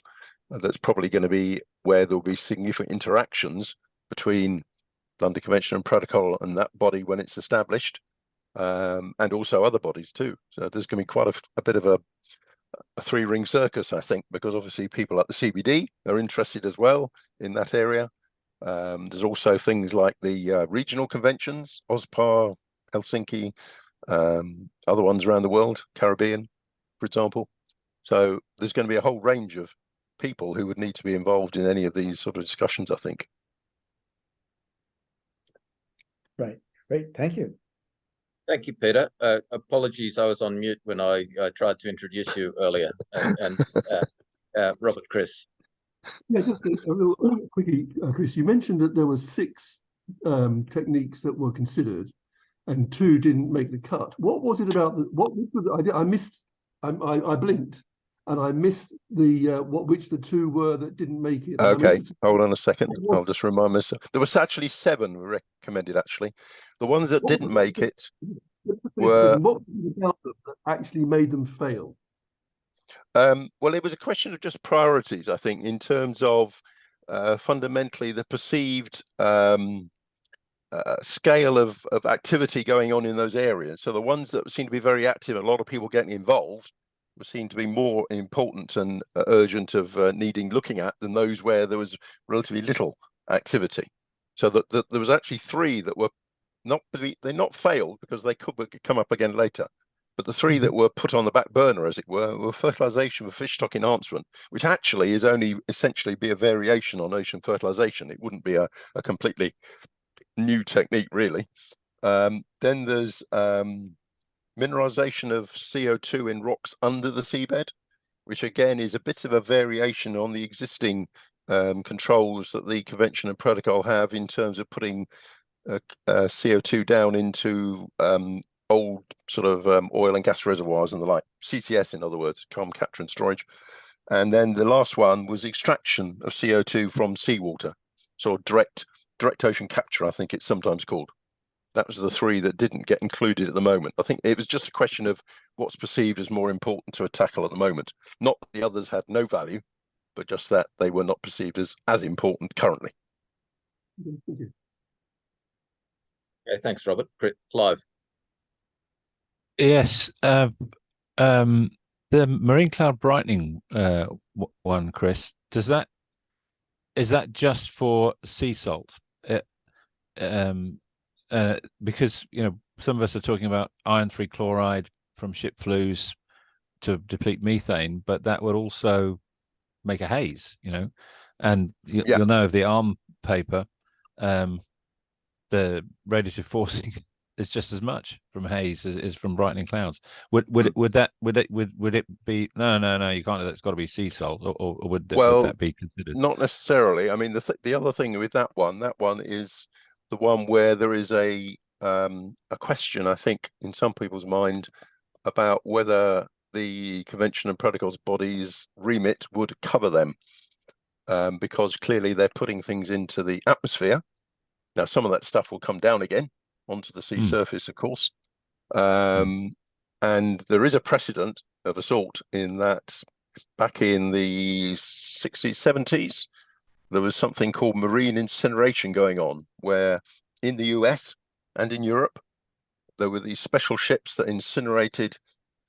that's probably going to be where there'll be significant interactions between London Convention and Protocol and that body when it's established, and also other bodies too. So there's going to be quite a bit of a 3-ring circus, I think, because obviously people at the CBD are interested as well in that area. There's also things like the regional conventions, OSPAR, Helsinki, other ones around the world, Caribbean, for example. So there's going to be a whole range of people who would need to be involved in any of these sort of discussions, I think. Right. Great. Thank you. Thank you, Peter. Apologies, I was on mute when I tried to introduce you earlier. And Robert, Chris. Yeah, just a little quickie, Chris. You mentioned that there were 6 techniques that were considered, and 2 didn't make the cut. What was it about I missed. I blinked, and I missed which the 2 were that didn't make it. Okay, hold on a second. I'll just remind myself. There was actually 7 recommended. Actually, the ones that didn't make it were what about them that actually made them fail? Well, it was a question of just priorities, I think, in terms of fundamentally the perceived scale of activity going on in those areas. So the ones that seem to be very active, a lot of people getting involved, seem to be more important and urgent of needing looking at than those where there was relatively little activity. So that there was actually 3 that were they not failed because they could come up again later. But the 3 that were put on the back burner, as it were fertilization for fish stock enhancement, which actually is only essentially be a variation on ocean fertilization. It wouldn't be a completely new technique, really. Then there's mineralization of CO2 in rocks under the seabed, which again is a bit of a variation on the existing controls that the Convention and Protocol have in terms of putting CO2 down into old sort of oil and gas reservoirs and the like. CCS, in other words, carbon capture and storage. And then the last one was extraction of CO2 from seawater, so direct ocean capture, I think it's sometimes called. That was the 3 that didn't get included at the moment. I think it was just a question of what's perceived as more important to tackle at the moment. Not that the others had no value, but just that they were not perceived as important currently. Thank you. Okay, thanks, Robert. Clive. Yes. The marine cloud brightening one, Chris, is that just for sea salt? Because some of us are talking about iron-3 chloride from ship flues to deplete methane, but that would also make a haze, and you'll know of the ARM paper, the radiative forcing is just as much from haze as from brightening clouds. Would it be no, you can't. That's got to be sea salt, or would that be considered? Not necessarily. I mean, the other thing with that one is the one where there is a question, I think, in some people's mind about whether the Convention and Protocol's bodies remit would cover them, because clearly they're putting things into the atmosphere. Now, some of that stuff will come down again onto the sea surface, of course. And there is a precedent of a sort in that back in the 60s, 70s, there was something called marine incineration going on, where in the US and in Europe, there were these special ships that incinerated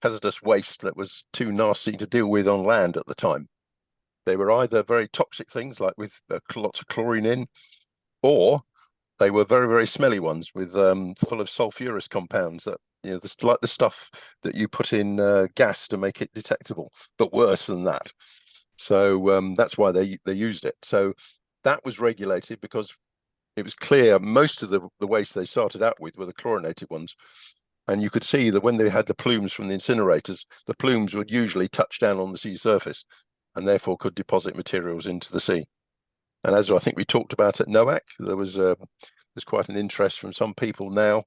hazardous waste that was too nasty to deal with on land at the time. They were either very toxic things, like with lots of chlorine in, or they were very, very smelly ones with full of sulfurous compounds that, like the stuff that you put in gas to make it detectable, but worse than that. So that's why they used it. So that was regulated because it was clear most of the waste they started out with were the chlorinated ones. And you could see that when they had the plumes from the incinerators, the plumes would usually touch down on the sea surface and therefore could deposit materials into the sea. And as I think we talked about at NOAC, there's quite an interest from some people now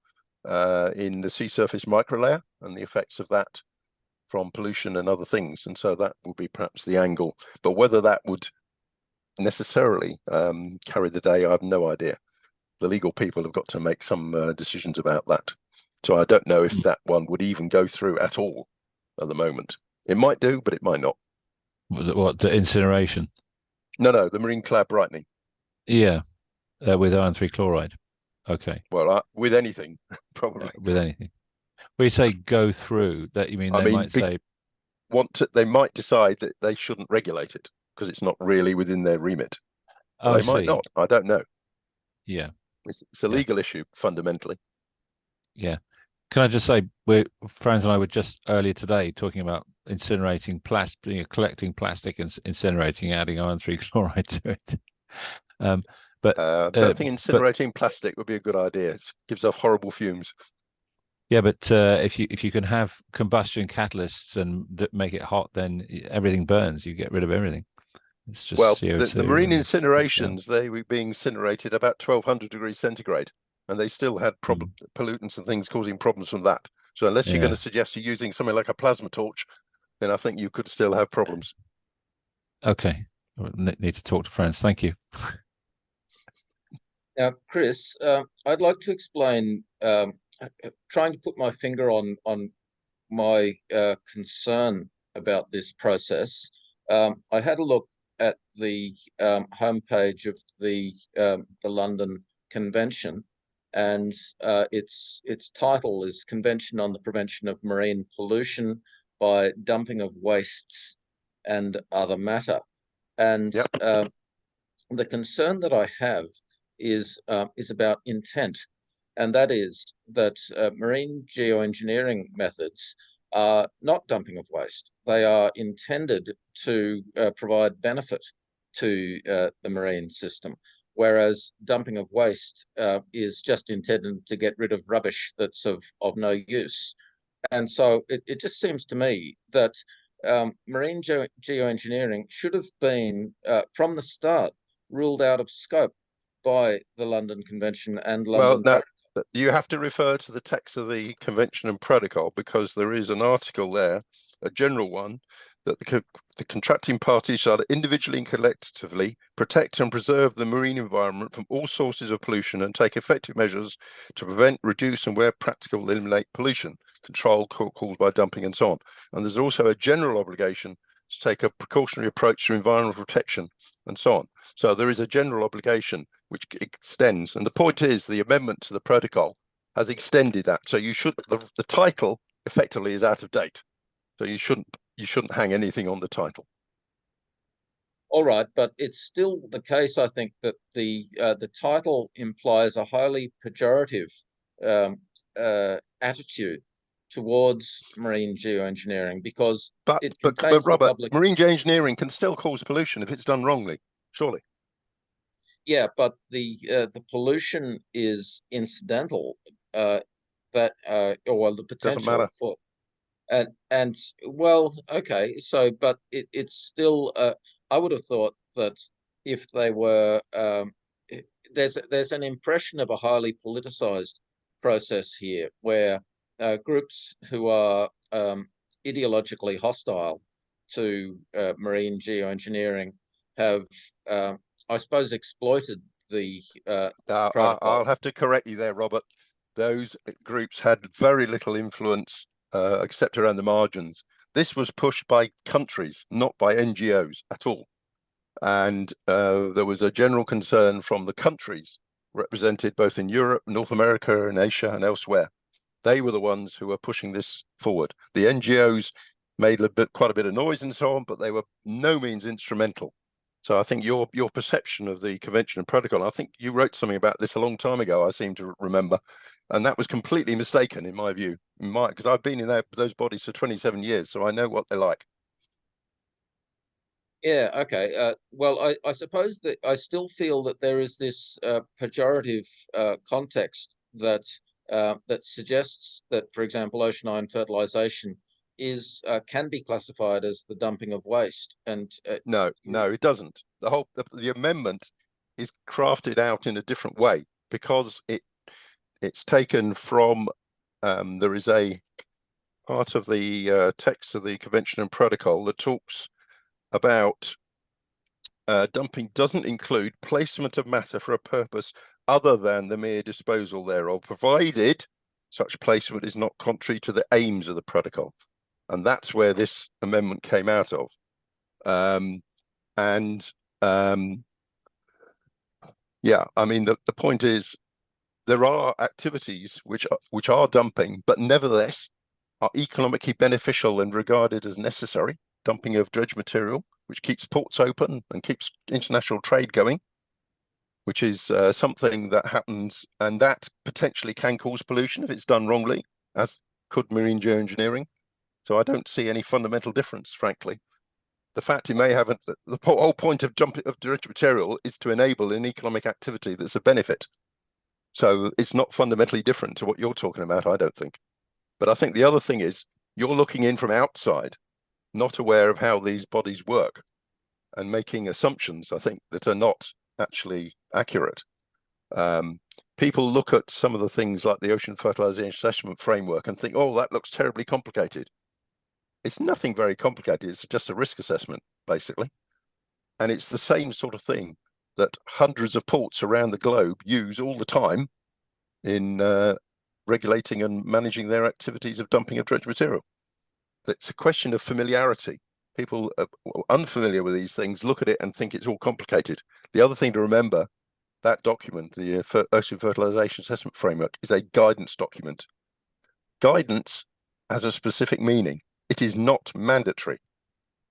in the sea surface microlayer and the effects of that from pollution and other things. And so that will be perhaps the angle. But whether that would necessarily carry the day, I have no idea. the legal people have got to make some decisions about that. So I don't know if that one would even go through at all at the moment. It might do, but it might not. What, the incineration? No, the marine clad brightening. Yeah, with iron 3 chloride. Okay. Well, with anything, probably. With anything. When you say go through, that you mean I they mean, might say they might decide that they shouldn't regulate it because it's not really within their remit. oh, They I might see. not. I don't know. Yeah. It's a legal issue fundamentally. Yeah. Can I just say, Franz and I were just earlier today talking about incinerating plastic, collecting plastic and incinerating, adding iron 3 chloride to it. But I don't think incinerating plastic would be a good idea. It gives off horrible fumes. Yeah, but if you can have combustion catalysts and make it hot, then everything burns. You get rid of everything. It's just CO2. The marine incinerations, they were being incinerated about 1200 degrees centigrade, and they still had pollutants and things causing problems from that. So unless you're going to suggest you're using something like a plasma torch, then I think you could still have problems. Okay, need to talk to Franz. Thank you. Now, Chris, I'd like to explain, trying to put my finger on my concern about this process. I had a look at the homepage of the London Convention, and its title is Convention on the Prevention of Marine Pollution by Dumping of Wastes and Other Matter. And the concern that I have is about intent, and that is that marine geoengineering methods are not dumping of waste. They are intended to provide benefit to the marine system, whereas dumping of waste is just intended to get rid of rubbish that's of no use. And so it just seems to me that marine geoengineering should have been, from the start, ruled out of scope by the London Convention and London. Well, no, you have to refer to the text of the Convention and Protocol, because there is an article there, a general one, that the contracting parties shall individually and collectively protect and preserve the marine environment from all sources of pollution and take effective measures to prevent, reduce, and where practical, eliminate pollution, control caused by dumping, and so on. And there's also a general obligation to take a precautionary approach to environmental protection, and so on. So there is a general obligation which extends. And the point is, the amendment to the protocol has extended that. So you should, the title effectively is out of date. So you shouldn't hang anything on the title. All right, but it's still the case, I think, that the title implies a highly pejorative attitude towards marine geoengineering, because but Robert, marine geoengineering can still cause pollution if it's done wrongly, surely. Yeah, but the pollution is incidental. Or the potential doesn't matter. For, and well, okay. So, but it's still. I would have thought that if they were, there's an impression of a highly politicized process here, where groups who are ideologically hostile to marine geoengineering have, I suppose, exploited the protocol. I'll have to correct you there, Robert. Those groups had very little influence except around the margins. This was pushed by countries, not by NGOs at all. And there was a general concern from the countries represented both in Europe, North America, and Asia, and elsewhere. They were the ones who were pushing this forward. The NGOs made quite a bit of noise and so on, but they were no means instrumental. So I think your perception of the Convention and Protocol, I think you wrote something about this a long time ago, I seem to remember, and that was completely mistaken in my view, because I've been in those bodies for 27 years, so I know what they're like. Yeah, okay. Well, I suppose that I still feel that there is this pejorative context that suggests that, for example, ocean iron fertilization can be classified as the dumping of waste. And no, it doesn't. The amendment is crafted out in a different way, because it's taken from there is a part of the text of the Convention and Protocol that talks about dumping doesn't include placement of matter for a purpose other than the mere disposal thereof, provided such placement is not contrary to the aims of the protocol. And that's where this amendment came out of. Yeah, I mean, the point is, there are activities which are dumping, but nevertheless are economically beneficial and regarded as necessary. Dumping of dredge material, which keeps ports open and keeps international trade going, which is something that happens, and that potentially can cause pollution if it's done wrongly, as could marine geoengineering. So I don't see any fundamental difference, frankly. The fact it may have the whole point of dumping of dredge material is to enable an economic activity that's a benefit. So it's not fundamentally different to what you're talking about, I don't think. But I think the other thing is you're looking in from outside, not aware of how these bodies work, and making assumptions, I think, that are not actually accurate. People look at some of the things like the Ocean Fertilization Assessment Framework and think, oh, that looks terribly complicated. It's nothing very complicated. It's just a risk assessment, basically. And it's the same sort of thing that hundreds of ports around the globe use all the time in regulating and managing their activities of dumping of dredge material. It's a question of familiarity. People unfamiliar with these things look at it and think it's all complicated. The other thing to remember, that document, the Ocean Fertilization Assessment Framework, is a guidance document. Guidance has a specific meaning. It is not mandatory.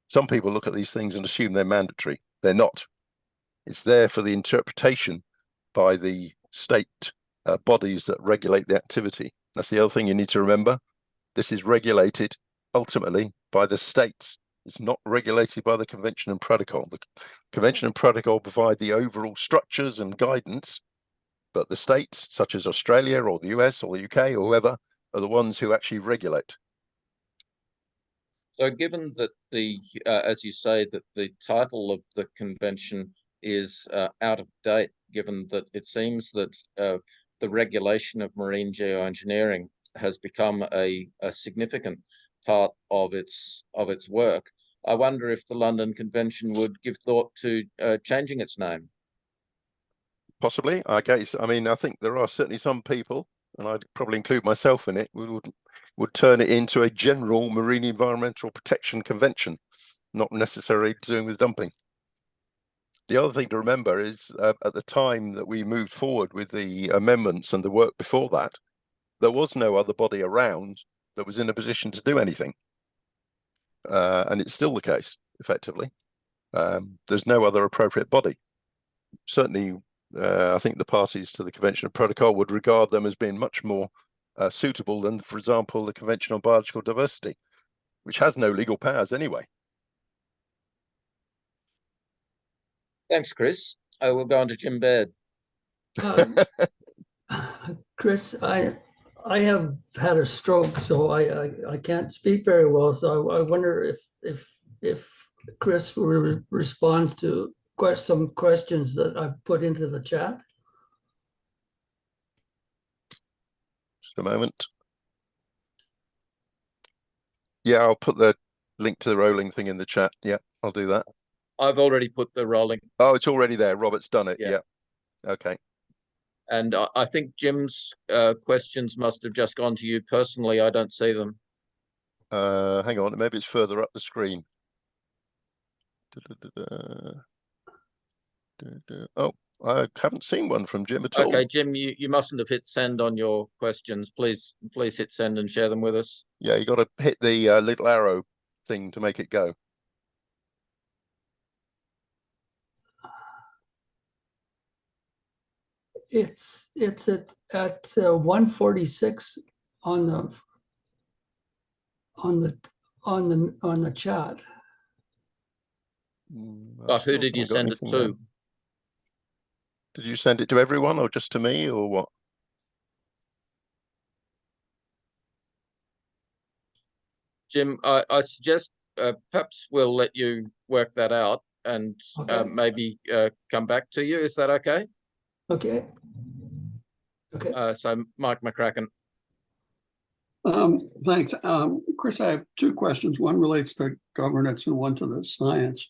Some people look at these things and assume they're mandatory. They're not. It's there for the interpretation by the state bodies that regulate the activity. That's the other thing you need to remember. This is regulated ultimately by the states. It's not regulated by the Convention and Protocol. The Convention and Protocol provide the overall structures and guidance, but the states, such as Australia or the US or the UK or whoever, are the ones who actually regulate. So given that as you say, that the title of the convention is out of date, given that it seems that the regulation of marine geoengineering has become a significant part of its work, I wonder if the London Convention would give thought to changing its name. Possibly, I guess. I mean, I think there are certainly some people, and I'd probably include myself in it, would turn it into a general marine environmental protection convention, not necessarily doing with dumping. The other thing to remember is at the time that we moved forward with the amendments and the work before that, there was no other body around that was in a position to do anything. And it's still the case, effectively. There's no other appropriate body. Certainly, I think the parties to the Convention and Protocol would regard them as being much more suitable than, for example, the Convention on Biological Diversity, which has no legal powers anyway. Thanks, Chris. I will go on to Jim Baird. Chris, I have had a stroke, so I can't speak very well. So I wonder if Chris will respond to some questions that I put into the chat. Just a moment. Yeah, I'll put the link to the rolling thing in the chat. Yeah, I'll do that. I've already put the rolling. Oh, it's already there. Robert's done it. Yeah. Okay. And I think Jim's questions must have just gone to you personally. I don't see them. Hang on, maybe it's further up the screen. Oh, I haven't seen one from Jim at all. Okay, Jim, you mustn't have hit send on your questions. Please hit send and share them with us. Yeah, you got to hit the little arrow thing to make it go. It's at 146 on the chat. But who did you send it to? Did you send it to everyone or just to me or what? Jim, I suggest perhaps we'll let you work that out and maybe come back to you. Is that okay? Okay. Okay. So Mike McCracken. Thanks. Chris, I have two questions. One relates to governance and one to the science.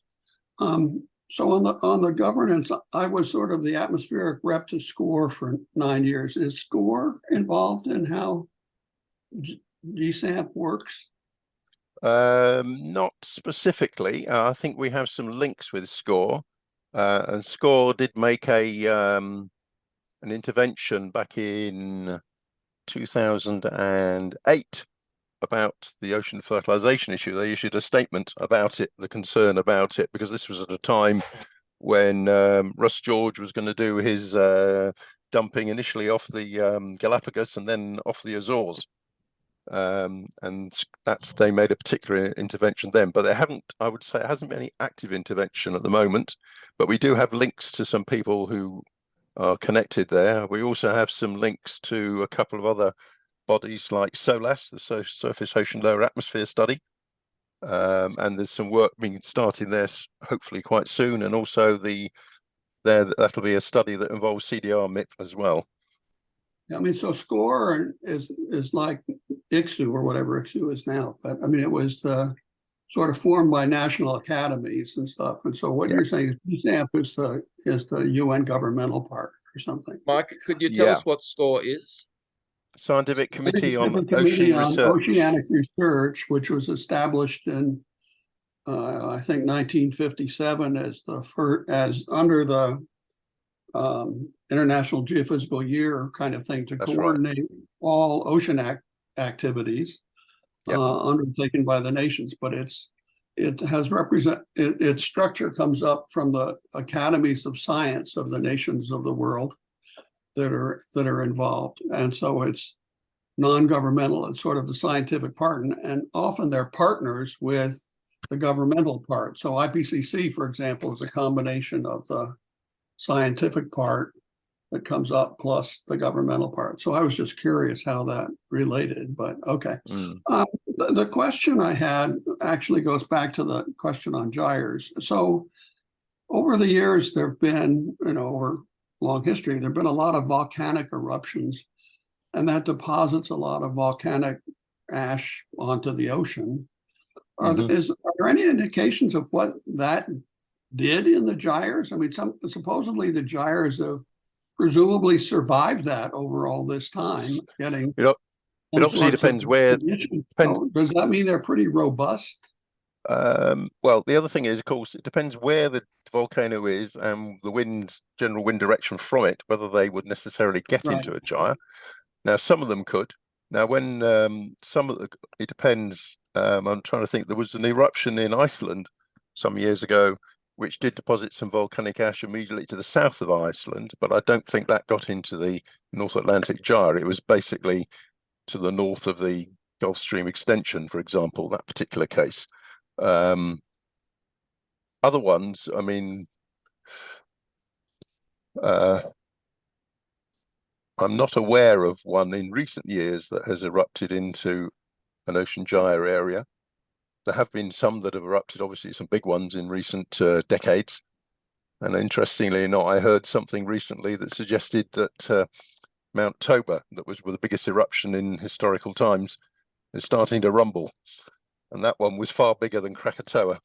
So on the governance, I was sort of the atmospheric rep to SCORE for 9 years. Is SCORE involved in how GSAMP works? Not specifically. I think we have some links with SCORE, and SCORE did make a an intervention back in 2008 about the ocean fertilization issue. They issued a statement about it, the concern about it, because this was at a time when Russ George was going to do his dumping initially off the Galapagos and then off the Azores. And they made a particular intervention then, but I would say it hasn't been any active intervention at the moment, but we do have links to some people who are connected there. We also have some links to a couple of other bodies like SOLAS, the Surface Ocean Lower Atmosphere Study, and there's some work being starting there hopefully quite soon, and also that'll be a study that involves CDR MIP as well. I mean, so SCORE is like ICSU or whatever ICSU is now, but I mean, it was sort of formed by national academies and stuff. And so what you're saying is GSAMP is the UN governmental part or something. Mike, could you tell us what SCORE is? Scientific Committee on Committee Ocean on Research. Oceanic Research, which was established in I think 1957 as under the International Geophysical Year kind of thing to coordinate all ocean activities undertaken by the nations. But its structure comes up from the academies of science of the nations of the world that are involved, and so it's non-governmental. It's sort of the scientific part, and often they're partners with the governmental part. So IPCC, for example, is a combination of the scientific part that comes up plus the governmental part. So I was just curious how that related, but okay. The question I had actually goes back to the question on gyres. So over the years, there have been, over long history, there have been a lot of volcanic eruptions, and that deposits a lot of volcanic ash onto the ocean. Are there any indications of what that did in the gyres? I mean, supposedly the gyres have presumably survived that over all this time. It obviously depends where. So does that mean they're pretty robust? Well, the other thing is, of course, it depends where the volcano is and the general wind direction from it, whether they would necessarily get into a gyre. Now, some of them could. Now, when it depends. I'm trying to think. There was an eruption in Iceland some years ago, which did deposit some volcanic ash immediately to the south of Iceland, but I don't think that got into the North Atlantic gyre. It was basically to the north of the Gulf Stream extension, for example, that particular case. Other ones, I mean, I'm not aware of one in recent years that has erupted into an ocean gyre area. There have been some that have erupted, obviously some big ones in recent decades. And interestingly enough, I heard something recently that suggested that Mount Toba, that was the biggest eruption in historical times, is starting to rumble. And that one was far bigger than Krakatoa.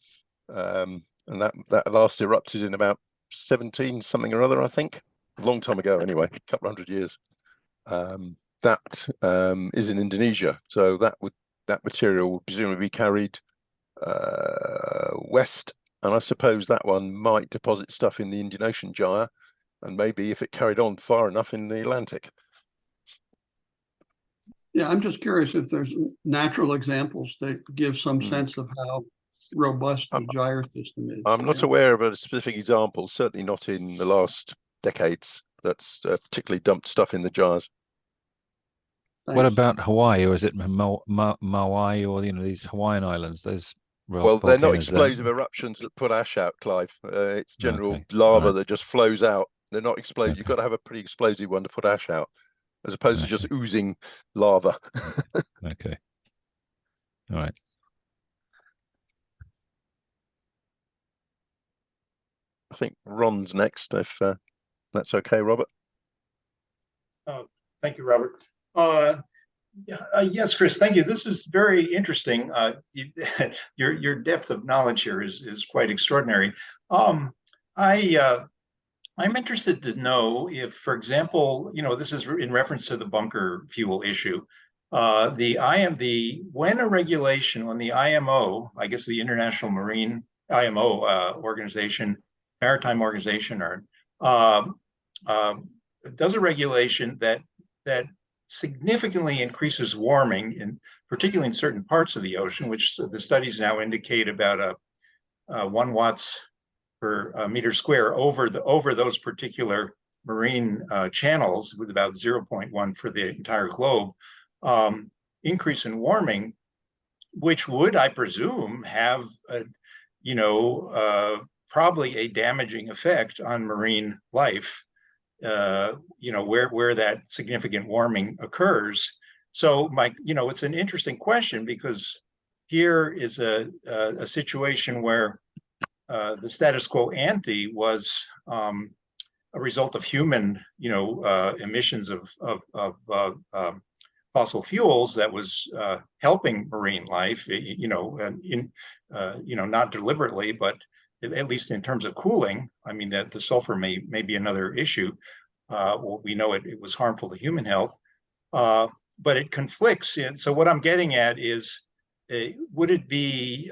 And that last erupted in about 17 something or other, I think. A long time ago anyway, a couple of 100 years. That is in Indonesia. So that material would presumably be carried west, and I suppose that one might deposit stuff in the Indian Ocean gyre, and maybe if it carried on far enough in the Atlantic. Yeah, I'm just curious if there's natural examples that give some sense of how robust the gyre system is. I'm not aware of a specific example, certainly not in the last decades, that's particularly dumped stuff in the gyres. Thanks. What about Hawaii, or is it Maui, or these Hawaiian islands? There's they're not explosive eruptions that put ash out, Clive. It's general lava that just flows out. They're not explosive. You've got to have a pretty explosive one to put ash out, as opposed to just oozing lava. Okay. All right. I think Ron's next, if that's okay, Robert. Thank you, Robert. Yes, Chris, thank you. This is very interesting. Your depth of knowledge here is quite extraordinary. I'm interested to know if, for example, this is in reference to the bunker fuel issue. When a regulation on the IMO, I guess the International Marine IMO organization, maritime organization, or does a regulation that significantly increases warming, particularly in certain parts of the ocean, which the studies now indicate about 1 watts per meter square over those particular marine channels, with about 0.1 for the entire globe, increase in warming, which would, I presume, have probably a damaging effect on marine life, where that significant warming occurs. So it's an interesting question, because here is a situation where the status quo ante was a result of human, emissions of fossil fuels that was helping marine life, not deliberately, but at least in terms of cooling. I mean, that the sulfur may be another issue. We know it was harmful to human health, but it conflicts. And so what I'm getting at is, would it be,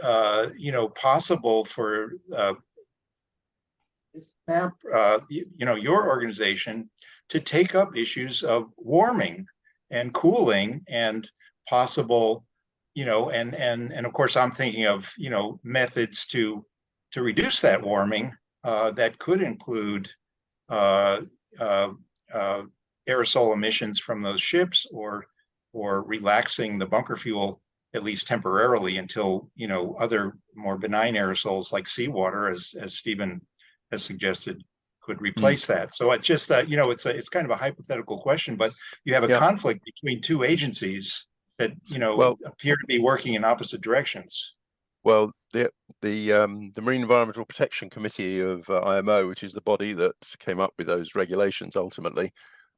possible for your organization to take up issues of warming and cooling and possible, and of course I'm thinking of, methods to reduce that warming that could include aerosol emissions from those ships, or relaxing the bunker fuel at least temporarily until other more benign aerosols like seawater, as Stephen has suggested, could replace that. So it's just that it's kind of a hypothetical question, but you have a conflict between two agencies that appear to be working in opposite directions. Well, the Marine Environmental Protection Committee of IMO, which is the body that came up with those regulations ultimately,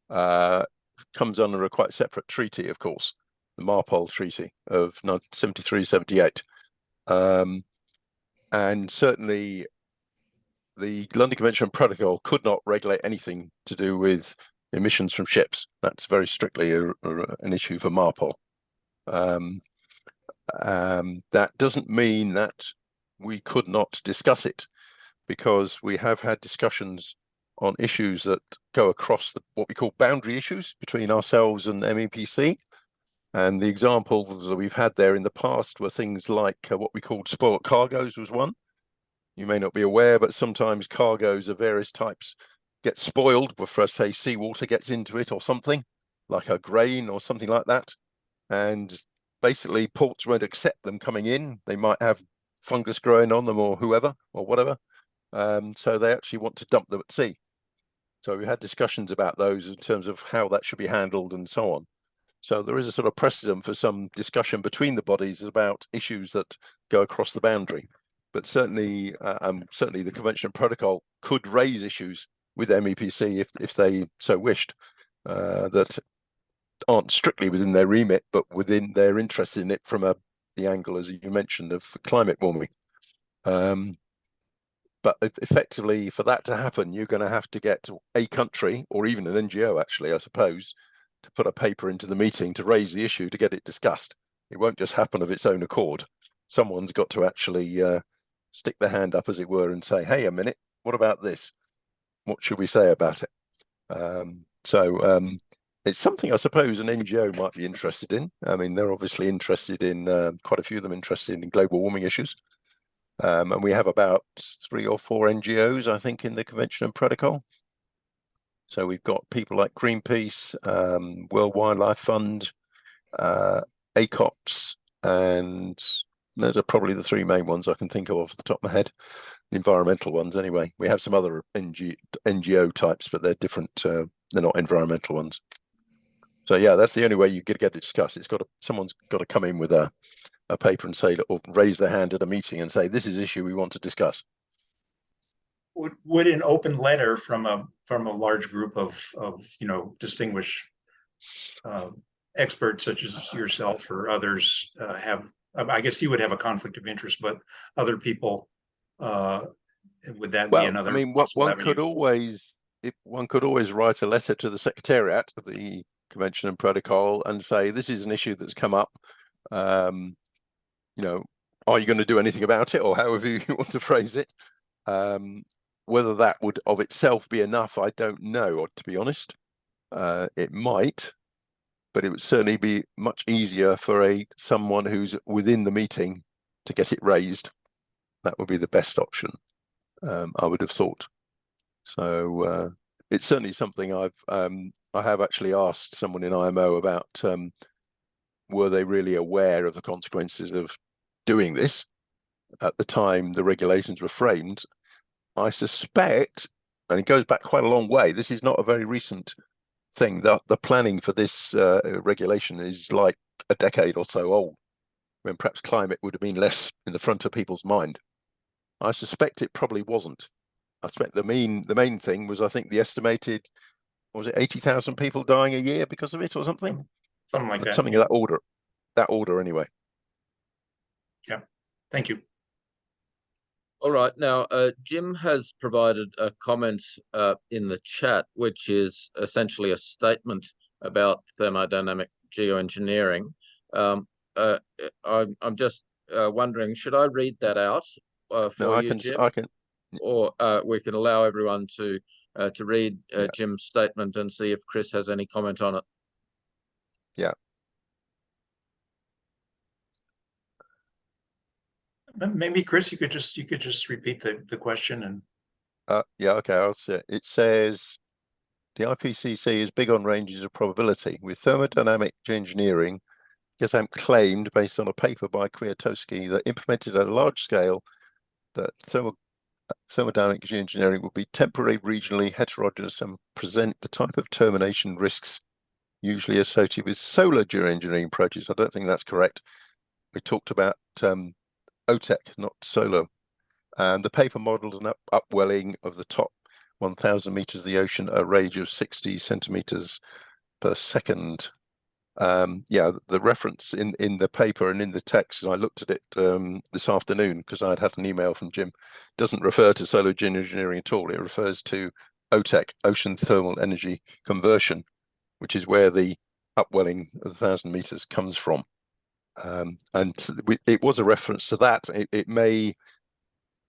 comes under a quite separate treaty, of course, the MARPOL Treaty of 1973-78. And certainly the London Convention and Protocol could not regulate anything to do with emissions from ships. That's very strictly an issue for MARPOL. That doesn't mean that we could not discuss it, because we have had discussions on issues that go across what we call boundary issues between ourselves and MEPC. And the examples that we've had there in the past were things like what we called spoiled cargoes was one. You may not be aware, but sometimes cargoes of various types get spoiled before, say, seawater gets into it or something, like a grain or something like that. And basically ports won't accept them coming in. They might have fungus growing on them or whoever or whatever. So they actually want to dump them at sea. So we had discussions about those in terms of how that should be handled and so on. So there is a sort of precedent for some discussion between the bodies about issues that go across the boundary. But certainly the Convention and Protocol could raise issues with MEPC if they so wished, that aren't strictly within their remit, but within their interest in it from the angle, as you mentioned, of climate warming. But effectively, for that to happen, you're going to have to get a country, or even an NGO, actually, I suppose, to put a paper into the meeting to raise the issue, to get it discussed. It won't just happen of its own accord. Someone's got to actually stick their hand up, as it were, and say, hey, a minute, what about this? What should we say about it? It's something I suppose an NGO might be interested in. I mean, they're obviously interested in, quite a few of them interested in global warming issues. And we have about 3 or 4 NGOs, I think, in the Convention and Protocol. So we've got people like Greenpeace, World Wildlife Fund, ACOPS, and those are probably the 3 main ones I can think of off the top of my head. The environmental ones, anyway. We have some other NGO types, but they're different. They're not environmental ones. So yeah, that's the only way you get it discussed. Someone's got to come in with a paper and say, or raise their hand at a meeting and say, this is an issue we want to discuss. Would an open letter from a large group of distinguished experts such as yourself or others have? I guess you would have a conflict of interest, but other people would that be Well, another I mean, what possible one avenue? could always, if one could always write a letter to the Secretariat of the Convention and Protocol and say, this is an issue that's come up. You know, are you going to do anything about it, or however you want to phrase it? Whether that would of itself be enough, I don't know, or to be honest. It might, but it would certainly be much easier for someone who's within the meeting to get it raised. That would be the best option, I would have thought. So it's certainly something I have actually asked someone in IMO about. Were they really aware of the consequences of doing this at the time the regulations were framed? I suspect, and it goes back quite a long way, this is not a very recent thing. The planning for this regulation is like a decade or so old, when perhaps climate would have been less in the front of people's mind. I suspect it probably wasn't. I suspect the main thing was, I think the estimated, was it 80,000 people dying a year because of it or something? Something like that. Something of that order. That order anyway. Yeah, thank you. All right, now Jim has provided a comment in the chat, which is essentially a statement about thermodynamic geoengineering. I'm just wondering, should I read that out for you, Jim? I can. Or we can allow everyone to read Jim's statement and see if Chris has any comment on it. Yeah. Maybe Chris, you could just repeat the question and. Yeah, okay, I'll say it. It says the IPCC is big on ranges of probability. With thermodynamic geoengineering, GESAMP claimed, based on a paper by Kwiatkowski, that implemented at a large scale, that thermodynamic geoengineering would be temporary, regionally heterogeneous, and present the type of termination risks usually associated with solar geoengineering approaches. I don't think that's correct. We talked about OTEC, not solar. And the paper modeled an upwelling of the top 1,000 meters of the ocean at a range of 60 centimeters per second. Yeah, the reference in the paper and in the text, I looked at it this afternoon because I'd had an email from Jim, doesn't refer to solar geoengineering at all. It refers to OTEC, ocean thermal energy conversion, which is where the upwelling of 1,000 meters comes from. And it was a reference to that.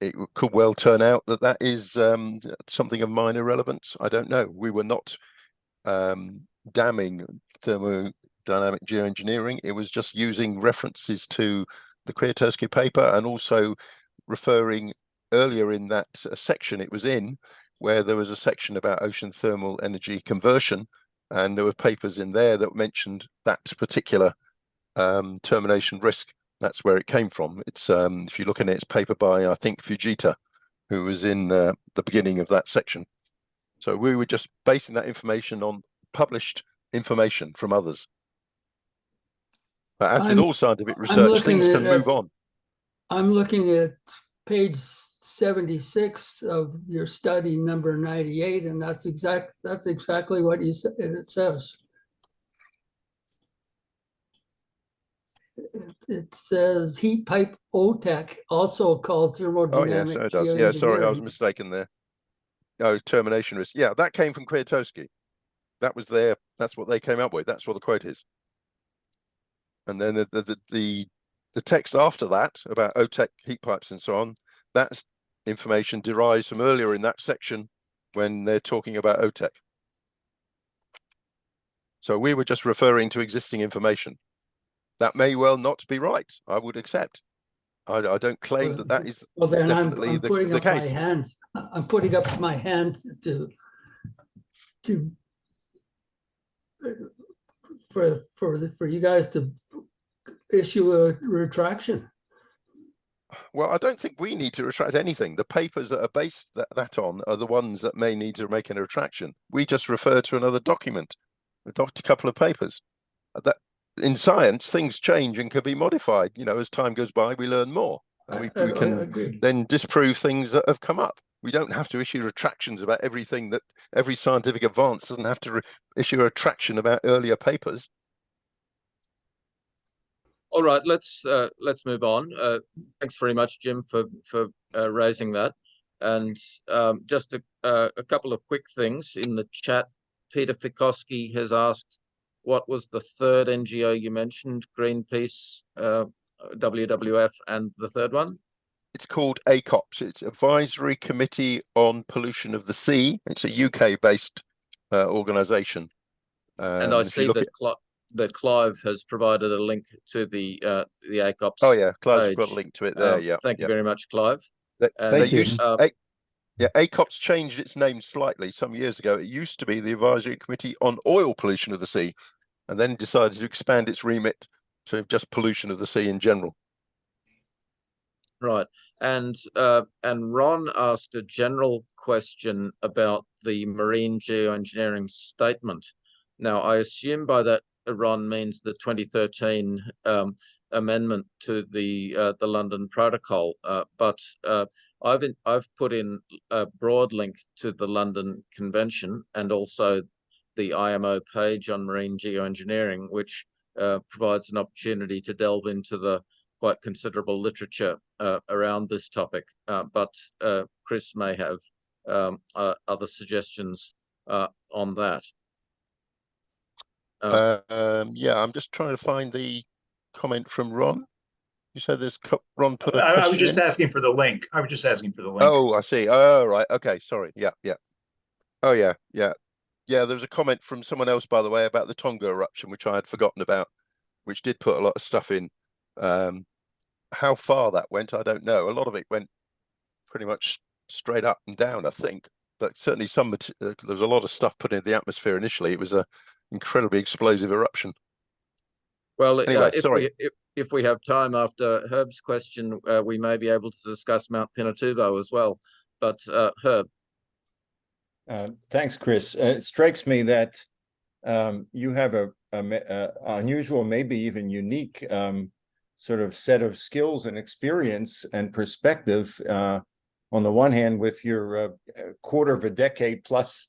It could well turn out that that is something of minor relevance. I don't know. We were not damning thermodynamic geoengineering. It was just using references to the Kwiatkowski paper, and also referring earlier in that section it was in, where there was a section about ocean thermal energy conversion, and there were papers in there that mentioned that particular termination risk. That's where it came from. It's if you look at it, it's paper by, I think, Fujita, who was in the beginning of that section. So we were just basing that information on published information from others. But as with all scientific research, things can move on. I'm looking at page 76 of your study number 98, and that's exactly what it says. It says heat pipe OTEC, also called thermodynamic. Oh, yeah, so it does. Yeah, sorry, I was mistaken there. No, termination risk. Yeah, that came from Kwiatkowski. That was there. That's what they came up with. That's what the quote is. And then the text after that about OTEC heat pipes and so on, that's information derives from earlier in that section when they're talking about OTEC. So we were just referring to existing information. That may well not be right. I would accept. I don't claim that is definitely I'm putting the up case. My hands. I'm putting up my hand for you guys to issue a retraction. Well, I don't think we need to retract anything. The papers that are based that on are the ones that may need to make a retraction. We just refer to another document, a couple of papers. That in science, things change and can be modified. You know, as time goes by, we learn more, and we can then disprove things that have come up. We don't have to issue retractions about everything. That every scientific advance doesn't have to issue a retraction about earlier papers. All right, let's move on. Thanks very much, Jim, for raising that. And just a couple of quick things in the chat. Peter Fikowski has asked, what was the third NGO you mentioned? Greenpeace, WWF, and the third one? It's called ACOPS. It's Advisory Committee on Pollution of the Sea. It's a UK-based organisation. And I see that Clive has provided a link to the ACOPS. Oh yeah, Clive's page. got a link to it there. Yeah. Thank you very much, Clive. Thank you. ACOPS changed its name slightly some years ago. It used to be the Advisory Committee on Oil Pollution of the Sea, and then decided to expand its remit to just pollution of the sea in general. Right, and Ron asked a general question about the Marine Geoengineering statement. Now, I assume by that Ron means the 2013 amendment to the London Protocol, but I've put in a broad link to the London Convention and also the IMO page on marine geoengineering, which provides an opportunity to delve into the quite considerable literature around this topic. But Chris may have other suggestions on that. Yeah, I'm just trying to find the comment from Ron. You said there's Ron put a I was just in. asking for the link. I was just asking for the link. Oh, I see. Oh, right. Okay, sorry. Yeah. Oh, yeah. Yeah, there was a comment from someone else, by the way, about the Tonga eruption, which I had forgotten about, which did put a lot of stuff in. How far that went, I don't know. A lot of it went pretty much straight up and down, I think. But certainly there was a lot of stuff put into the atmosphere initially. It was an incredibly explosive eruption. Well, anyway, sorry. If we have time after Herb's question, we may be able to discuss Mount Pinatubo as well. But Herb. Thanks, Chris. It strikes me that you have a unusual, maybe even unique sort of set of skills and experience and perspective. On the one hand, with your quarter of a decade plus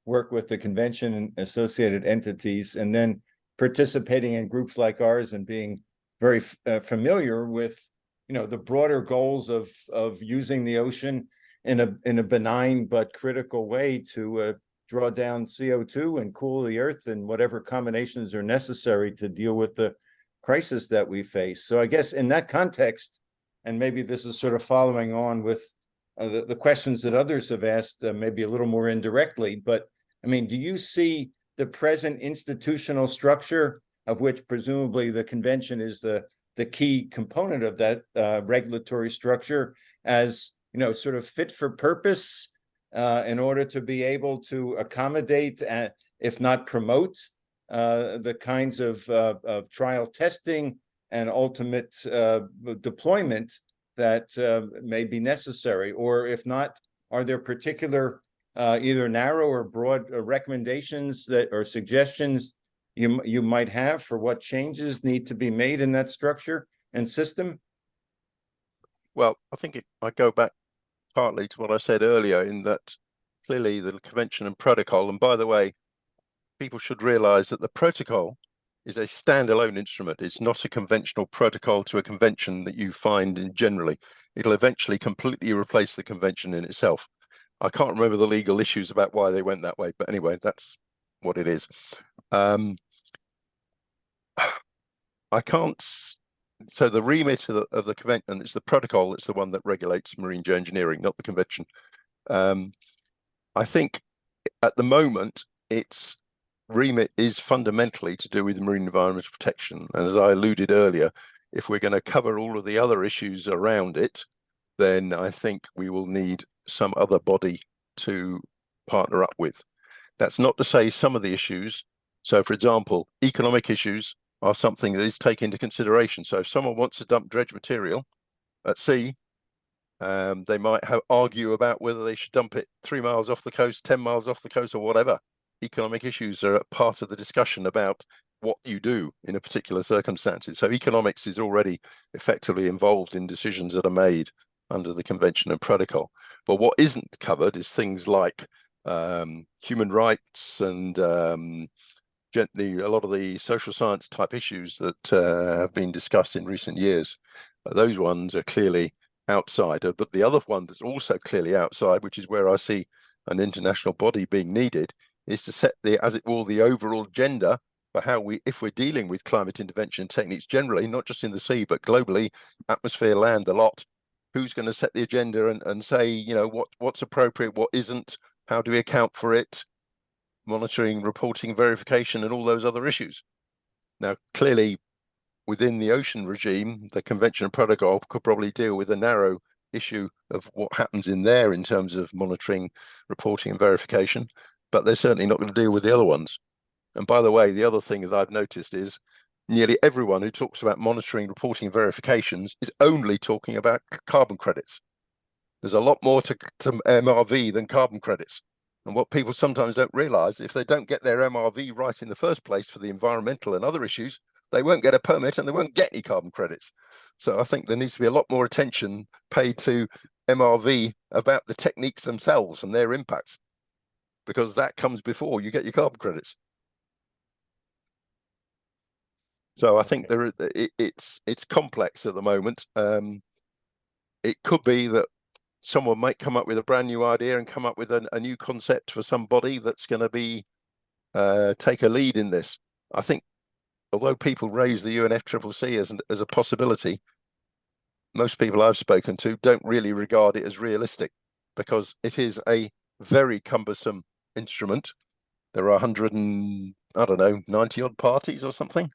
work with the convention and associated entities, and then participating in groups like ours and being very familiar with, the broader goals of using the ocean in a benign but critical way to draw down CO2 and cool the earth and whatever combinations are necessary to deal with the crisis that we face. So I guess in that context, and maybe this is sort of following on with the questions that others have asked, maybe a little more indirectly, but I mean, do you see the present institutional structure, of which presumably the convention is the key component of that regulatory structure, as sort of fit for purpose in order to be able to accommodate, if not promote, the kinds of trial testing and ultimate deployment that may be necessary? Or if not, are there particular either narrow or broad recommendations that or suggestions you might have for what changes need to be made in that structure and system? Well, I think I go back partly to what I said earlier, in that clearly the convention and protocol, and by the way, people should realize that the protocol is a standalone instrument. It's not a conventional protocol to a convention that you find in generally. It'll eventually completely replace the convention in itself. I can't remember the legal issues about why they went that way, but anyway, that's what it is. I can't. So the remit of the convention, it's the protocol that's the one that regulates marine geoengineering, not the convention. I think at the moment, its remit is fundamentally to do with marine environmental protection. And as I alluded earlier, if we're going to cover all of the other issues around it, then I think we will need some other body to partner up with. That's not to say some of the issues. So for example, economic issues are something that is taken into consideration. So if someone wants to dump dredge material at sea, they might argue about whether they should dump it 3 miles off the coast, 10 miles off the coast, or whatever. Economic issues are part of the discussion about what you do in a particular circumstances. So economics is already effectively involved in decisions that are made under the convention and protocol. But what isn't covered is things like human rights and a lot of the social science type issues that have been discussed in recent years. Those ones are clearly outside. But the other one that's also clearly outside, which is where I see an international body being needed, is to set the, as it were, the overall agenda for how we, if we're dealing with climate intervention techniques generally, not just in the sea, but globally, atmosphere, land, a lot, who's going to set the agenda and say, you know, what's appropriate, what isn't, how do we account for it, monitoring, reporting, verification, and all those other issues. Now, clearly, within the ocean regime, the Convention and Protocol could probably deal with a narrow issue of what happens in there in terms of monitoring, reporting, and verification, but they're certainly not going to deal with the other ones. And by the way, the other thing that I've noticed is nearly everyone who talks about monitoring, reporting, and verifications is only talking about carbon credits. There's a lot more to MRV than carbon credits. And what people sometimes don't realize, if they don't get their MRV right in the first place for the environmental and other issues, they won't get a permit and they won't get any carbon credits. So I think there needs to be a lot more attention paid to MRV about the techniques themselves and their impacts, because that comes before you get your carbon credits. So I think it's complex at the moment. It could be that someone might come up with a brand new idea and come up with a new concept for somebody that's going to be take a lead in this. I think, although people raise the UNFCCC as a possibility, most people I've spoken to don't really regard it as realistic, because it is a very cumbersome instrument. There are 100 and, I don't know, 90 odd parties or something.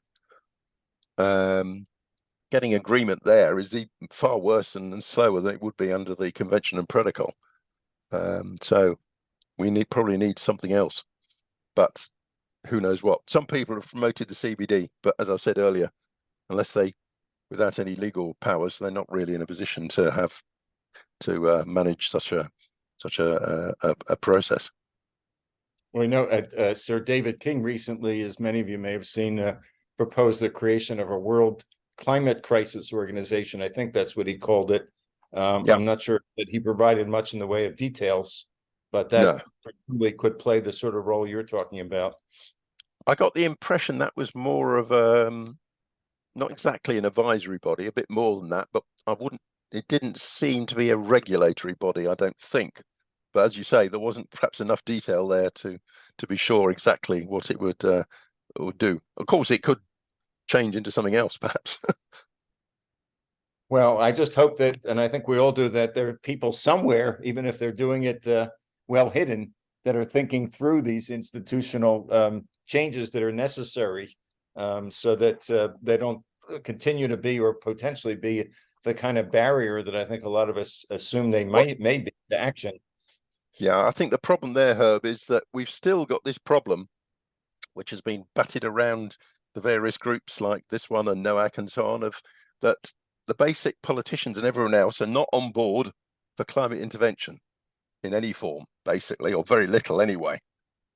Getting agreement there is far worse and slower than it would be under the Convention and Protocol. So we probably need something else, but who knows what. Some people have promoted the CBD, but as I said earlier, unless they, without any legal powers, they're not really in a position to have to manage such a process. We know Sir David King recently, as many of you may have seen, proposed the creation of a World Climate Crisis Organization. I think that's what he called it. I'm not sure that he provided much in the way of details, but that probably could play the sort of role you're talking about. I got the impression that was more of not exactly an advisory body, a bit more than that, but it didn't seem to be a regulatory body, I don't think. But as you say, there wasn't perhaps enough detail there to be sure exactly what it would do. Of course, it could change into something else, perhaps. Well, I just hope that, and I think we all do, that there are people somewhere, even if they're doing it well hidden, that are thinking through these institutional changes that are necessary, so that they don't continue to be, or potentially be, the kind of barrier that I think a lot of us assume they may be to action. Yeah, I think the problem there, Herb, is that we've still got this problem, which has been batted around the various groups like this one and NOAC and so on, of that the basic politicians and everyone else are not on board for climate intervention in any form, basically, or very little anyway.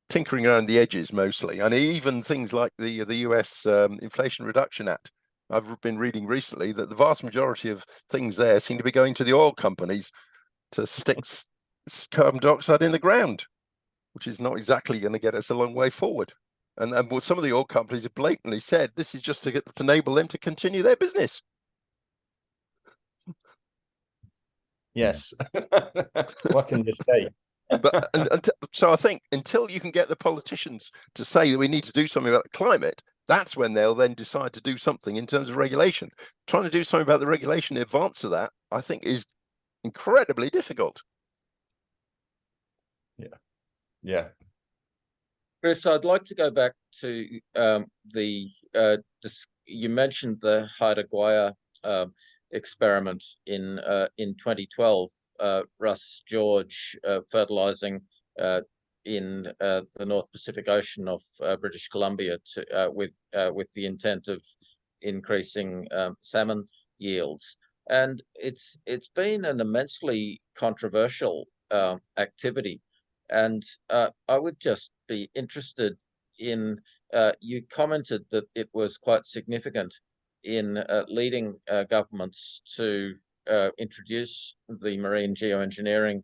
Tinkering around the edges mostly, and even things like the US Inflation Reduction Act. I've been reading recently that the vast majority of things there seem to be going to the oil companies to stick carbon dioxide in the ground, which is not exactly going to get us a long way forward. And what some of the oil companies have blatantly said, this is just to enable them to continue their business. Yes. What can you say? But so I think until you can get the politicians to say that we need to do something about the climate, that's when they'll then decide to do something in terms of regulation. Trying to do something about the regulation in advance of that, I think, is incredibly difficult. Yeah. Chris, I'd like to go back to you mentioned the Haida Gwaii experiment in 2012. Russ George fertilizing in the North Pacific Ocean of British Columbia with the intent of increasing salmon yields, and it's been an immensely controversial activity. And I would just be interested in, you commented that it was quite significant in leading governments to introduce the marine geoengineering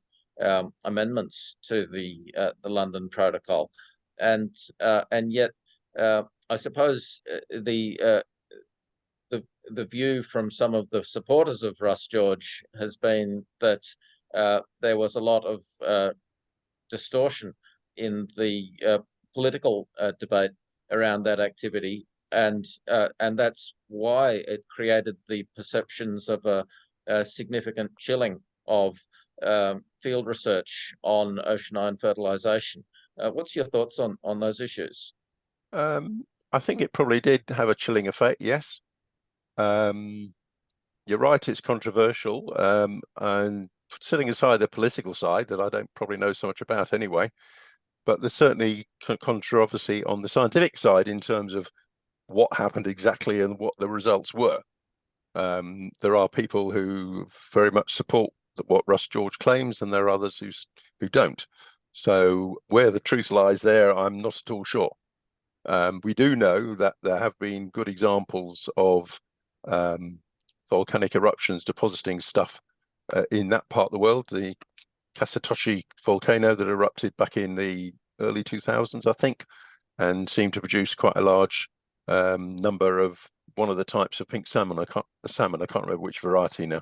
amendments to the London Protocol, and yet I suppose the the view from some of the supporters of Russ George has been that there was a lot of distortion in the political debate around that activity, and that's why it created the perceptions of a significant chilling of field research on ocean iron fertilization. What's your thoughts on those issues? I think it probably did have a chilling effect, yes. You're right, it's controversial, and setting aside the political side that I don't probably know so much about anyway, but there's certainly controversy on the scientific side in terms of what happened exactly and what the results were. There are people who very much support what Russ George claims, and there are others who don't. So where the truth lies there, I'm not at all sure. We do know that there have been good examples of volcanic eruptions depositing stuff in that part of the world. The Kasatoshi volcano that erupted back in the early 2000s, I think, and seemed to produce quite a large number of one of the types of pink salmon. I can't remember which variety now.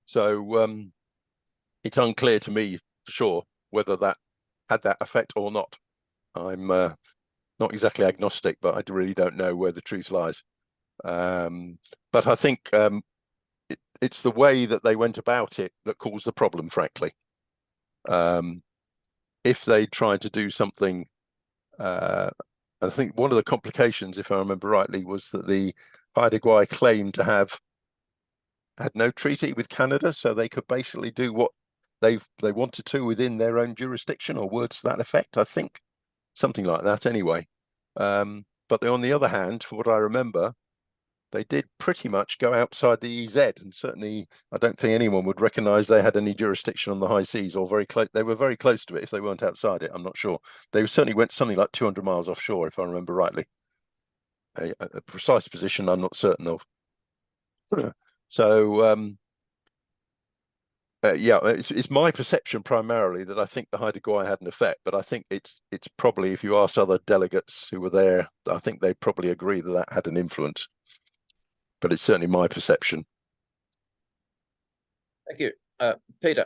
So it's unclear to me for sure whether that had that effect or not. I'm not exactly agnostic, but I really don't know where the truth lies. But I think it's the way that they went about it that caused the problem, frankly. If they tried to do something, I think one of the complications, if I remember rightly, was that the Haida claimed to have had no treaty with Canada, so they could basically do what they wanted to within their own jurisdiction, or words to that effect, I think. Something like that anyway. But on the other hand, for what I remember, they did pretty much go outside the EZ, and certainly I don't think anyone would recognize they had any jurisdiction on the high seas, or very close. They were very close to it if they weren't outside it. I'm not sure. They certainly went something like 200 miles offshore, if I remember rightly. A precise position I'm not certain of. So yeah, it's my perception primarily that I think the Haida Gwaii had an effect, but I think it's probably, if you ask other delegates who were there, I think they probably agree that that had an influence. But it's certainly my perception. Thank you. Peter.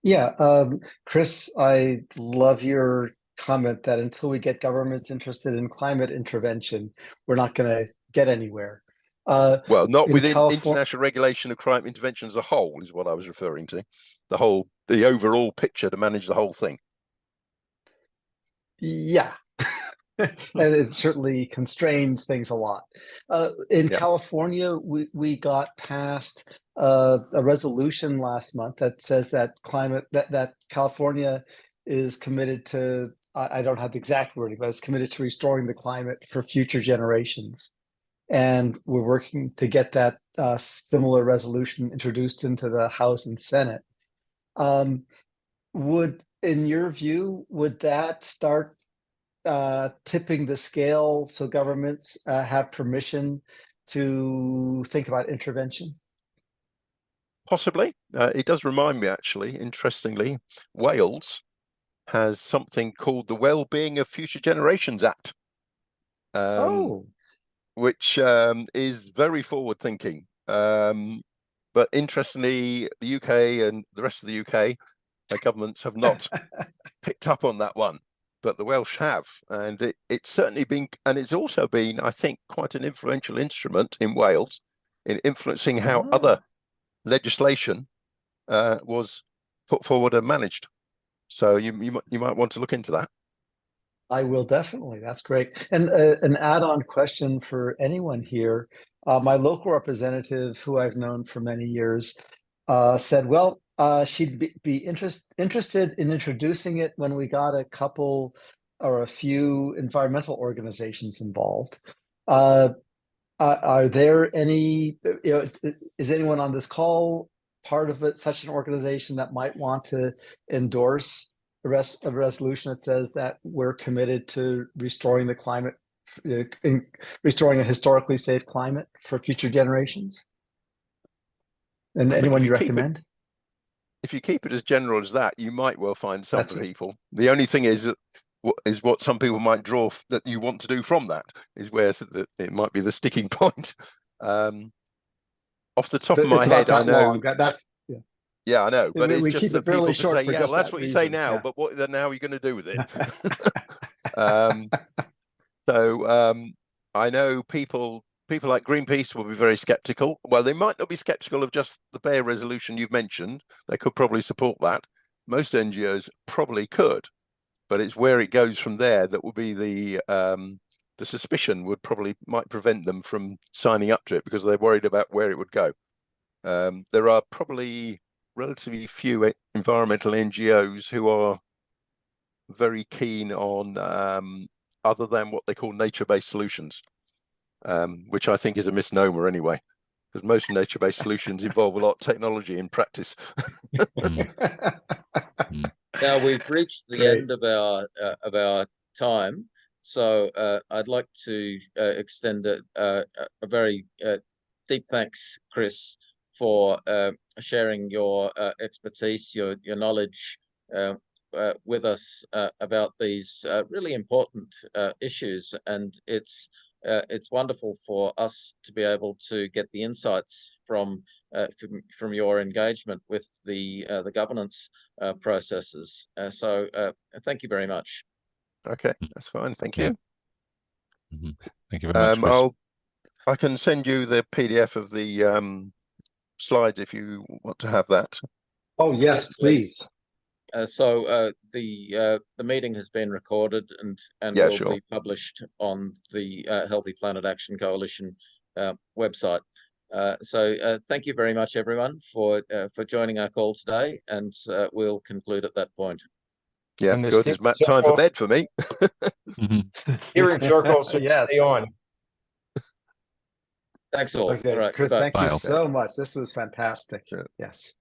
Yeah, Chris, I love your comment that until we get governments interested in climate intervention, we're not going to get anywhere. Well, not within international regulation of climate intervention as a whole is what I was referring to. The overall picture to manage the whole thing. Yeah. And it certainly constrains things a lot. In California, we got past a resolution last month that says that that California is committed to, I don't have the exact wording, but it's committed to restoring the climate for future generations. And we're working to get that similar resolution introduced into the House and Senate. In your view, would that start tipping the scale so governments have permission to think about intervention? Possibly. It does remind me, actually, interestingly, Wales has something called the Wellbeing of Future Generations Act. Which is very forward thinking. But interestingly, the UK and the rest of the UK, their governments have not picked up on that one, but the Welsh have. And it's certainly been, and it's also been, I think, quite an influential instrument in Wales in influencing how other legislation was put forward and managed. So you might want to look into that. I will definitely. That's great. And an add-on question for anyone here. My local representative, who I've known for many years, said, well, she'd be interested in introducing it when we got a couple or a few environmental organizations involved. Are there any, is anyone on this call part of it, such an organization that might want to endorse a resolution that says that we're committed to restoring the climate, restoring a historically safe climate for future generations? And anyone you recommend? If you keep it as general as that, you might well find some people. The only thing is that what some people might draw that you want to do from that is where it might be the sticking point. Off the top of my head, I know. Yeah, I know, but it's we just keep that it fairly people can short say, for yeah, just well, that's that what you say reason, now, yeah. but what then now are you going to do with it? I know people like Greenpeace will be very skeptical. Well, they might not be skeptical of just the bare resolution you've mentioned. They could probably support that. Most NGOs probably could, but it's where it goes from there that will be the suspicion might prevent them from signing up to it because they're worried about where it would go. There are probably relatively few environmental NGOs who are very keen on other than what they call nature-based solutions, which I think is a misnomer anyway, because most nature-based solutions involve a lot of technology in practice. Now we've reached the end of our time, so I'd like to extend a very deep thanks, Chris, for sharing your expertise, your knowledge with us about these really important issues, and it's wonderful for us to be able to get the insights from your engagement with the governance processes. So thank you very much. Okay, that's fine. Thank you. Thank you very much, Chris. I can send you the PDF of the slides if you want to have that. Oh yes, please. So the meeting has been recorded and Yeah, will sure. be published on the Healthy Planet Action Coalition website. So thank you very much, everyone, for joining our call today, and we'll conclude at that point. Yeah, good. It's time for bed for me. Steering circle should stay on. Thanks all. Okay, all right, Chris, goodbye. thank you so much. This was fantastic. Sure. Yes.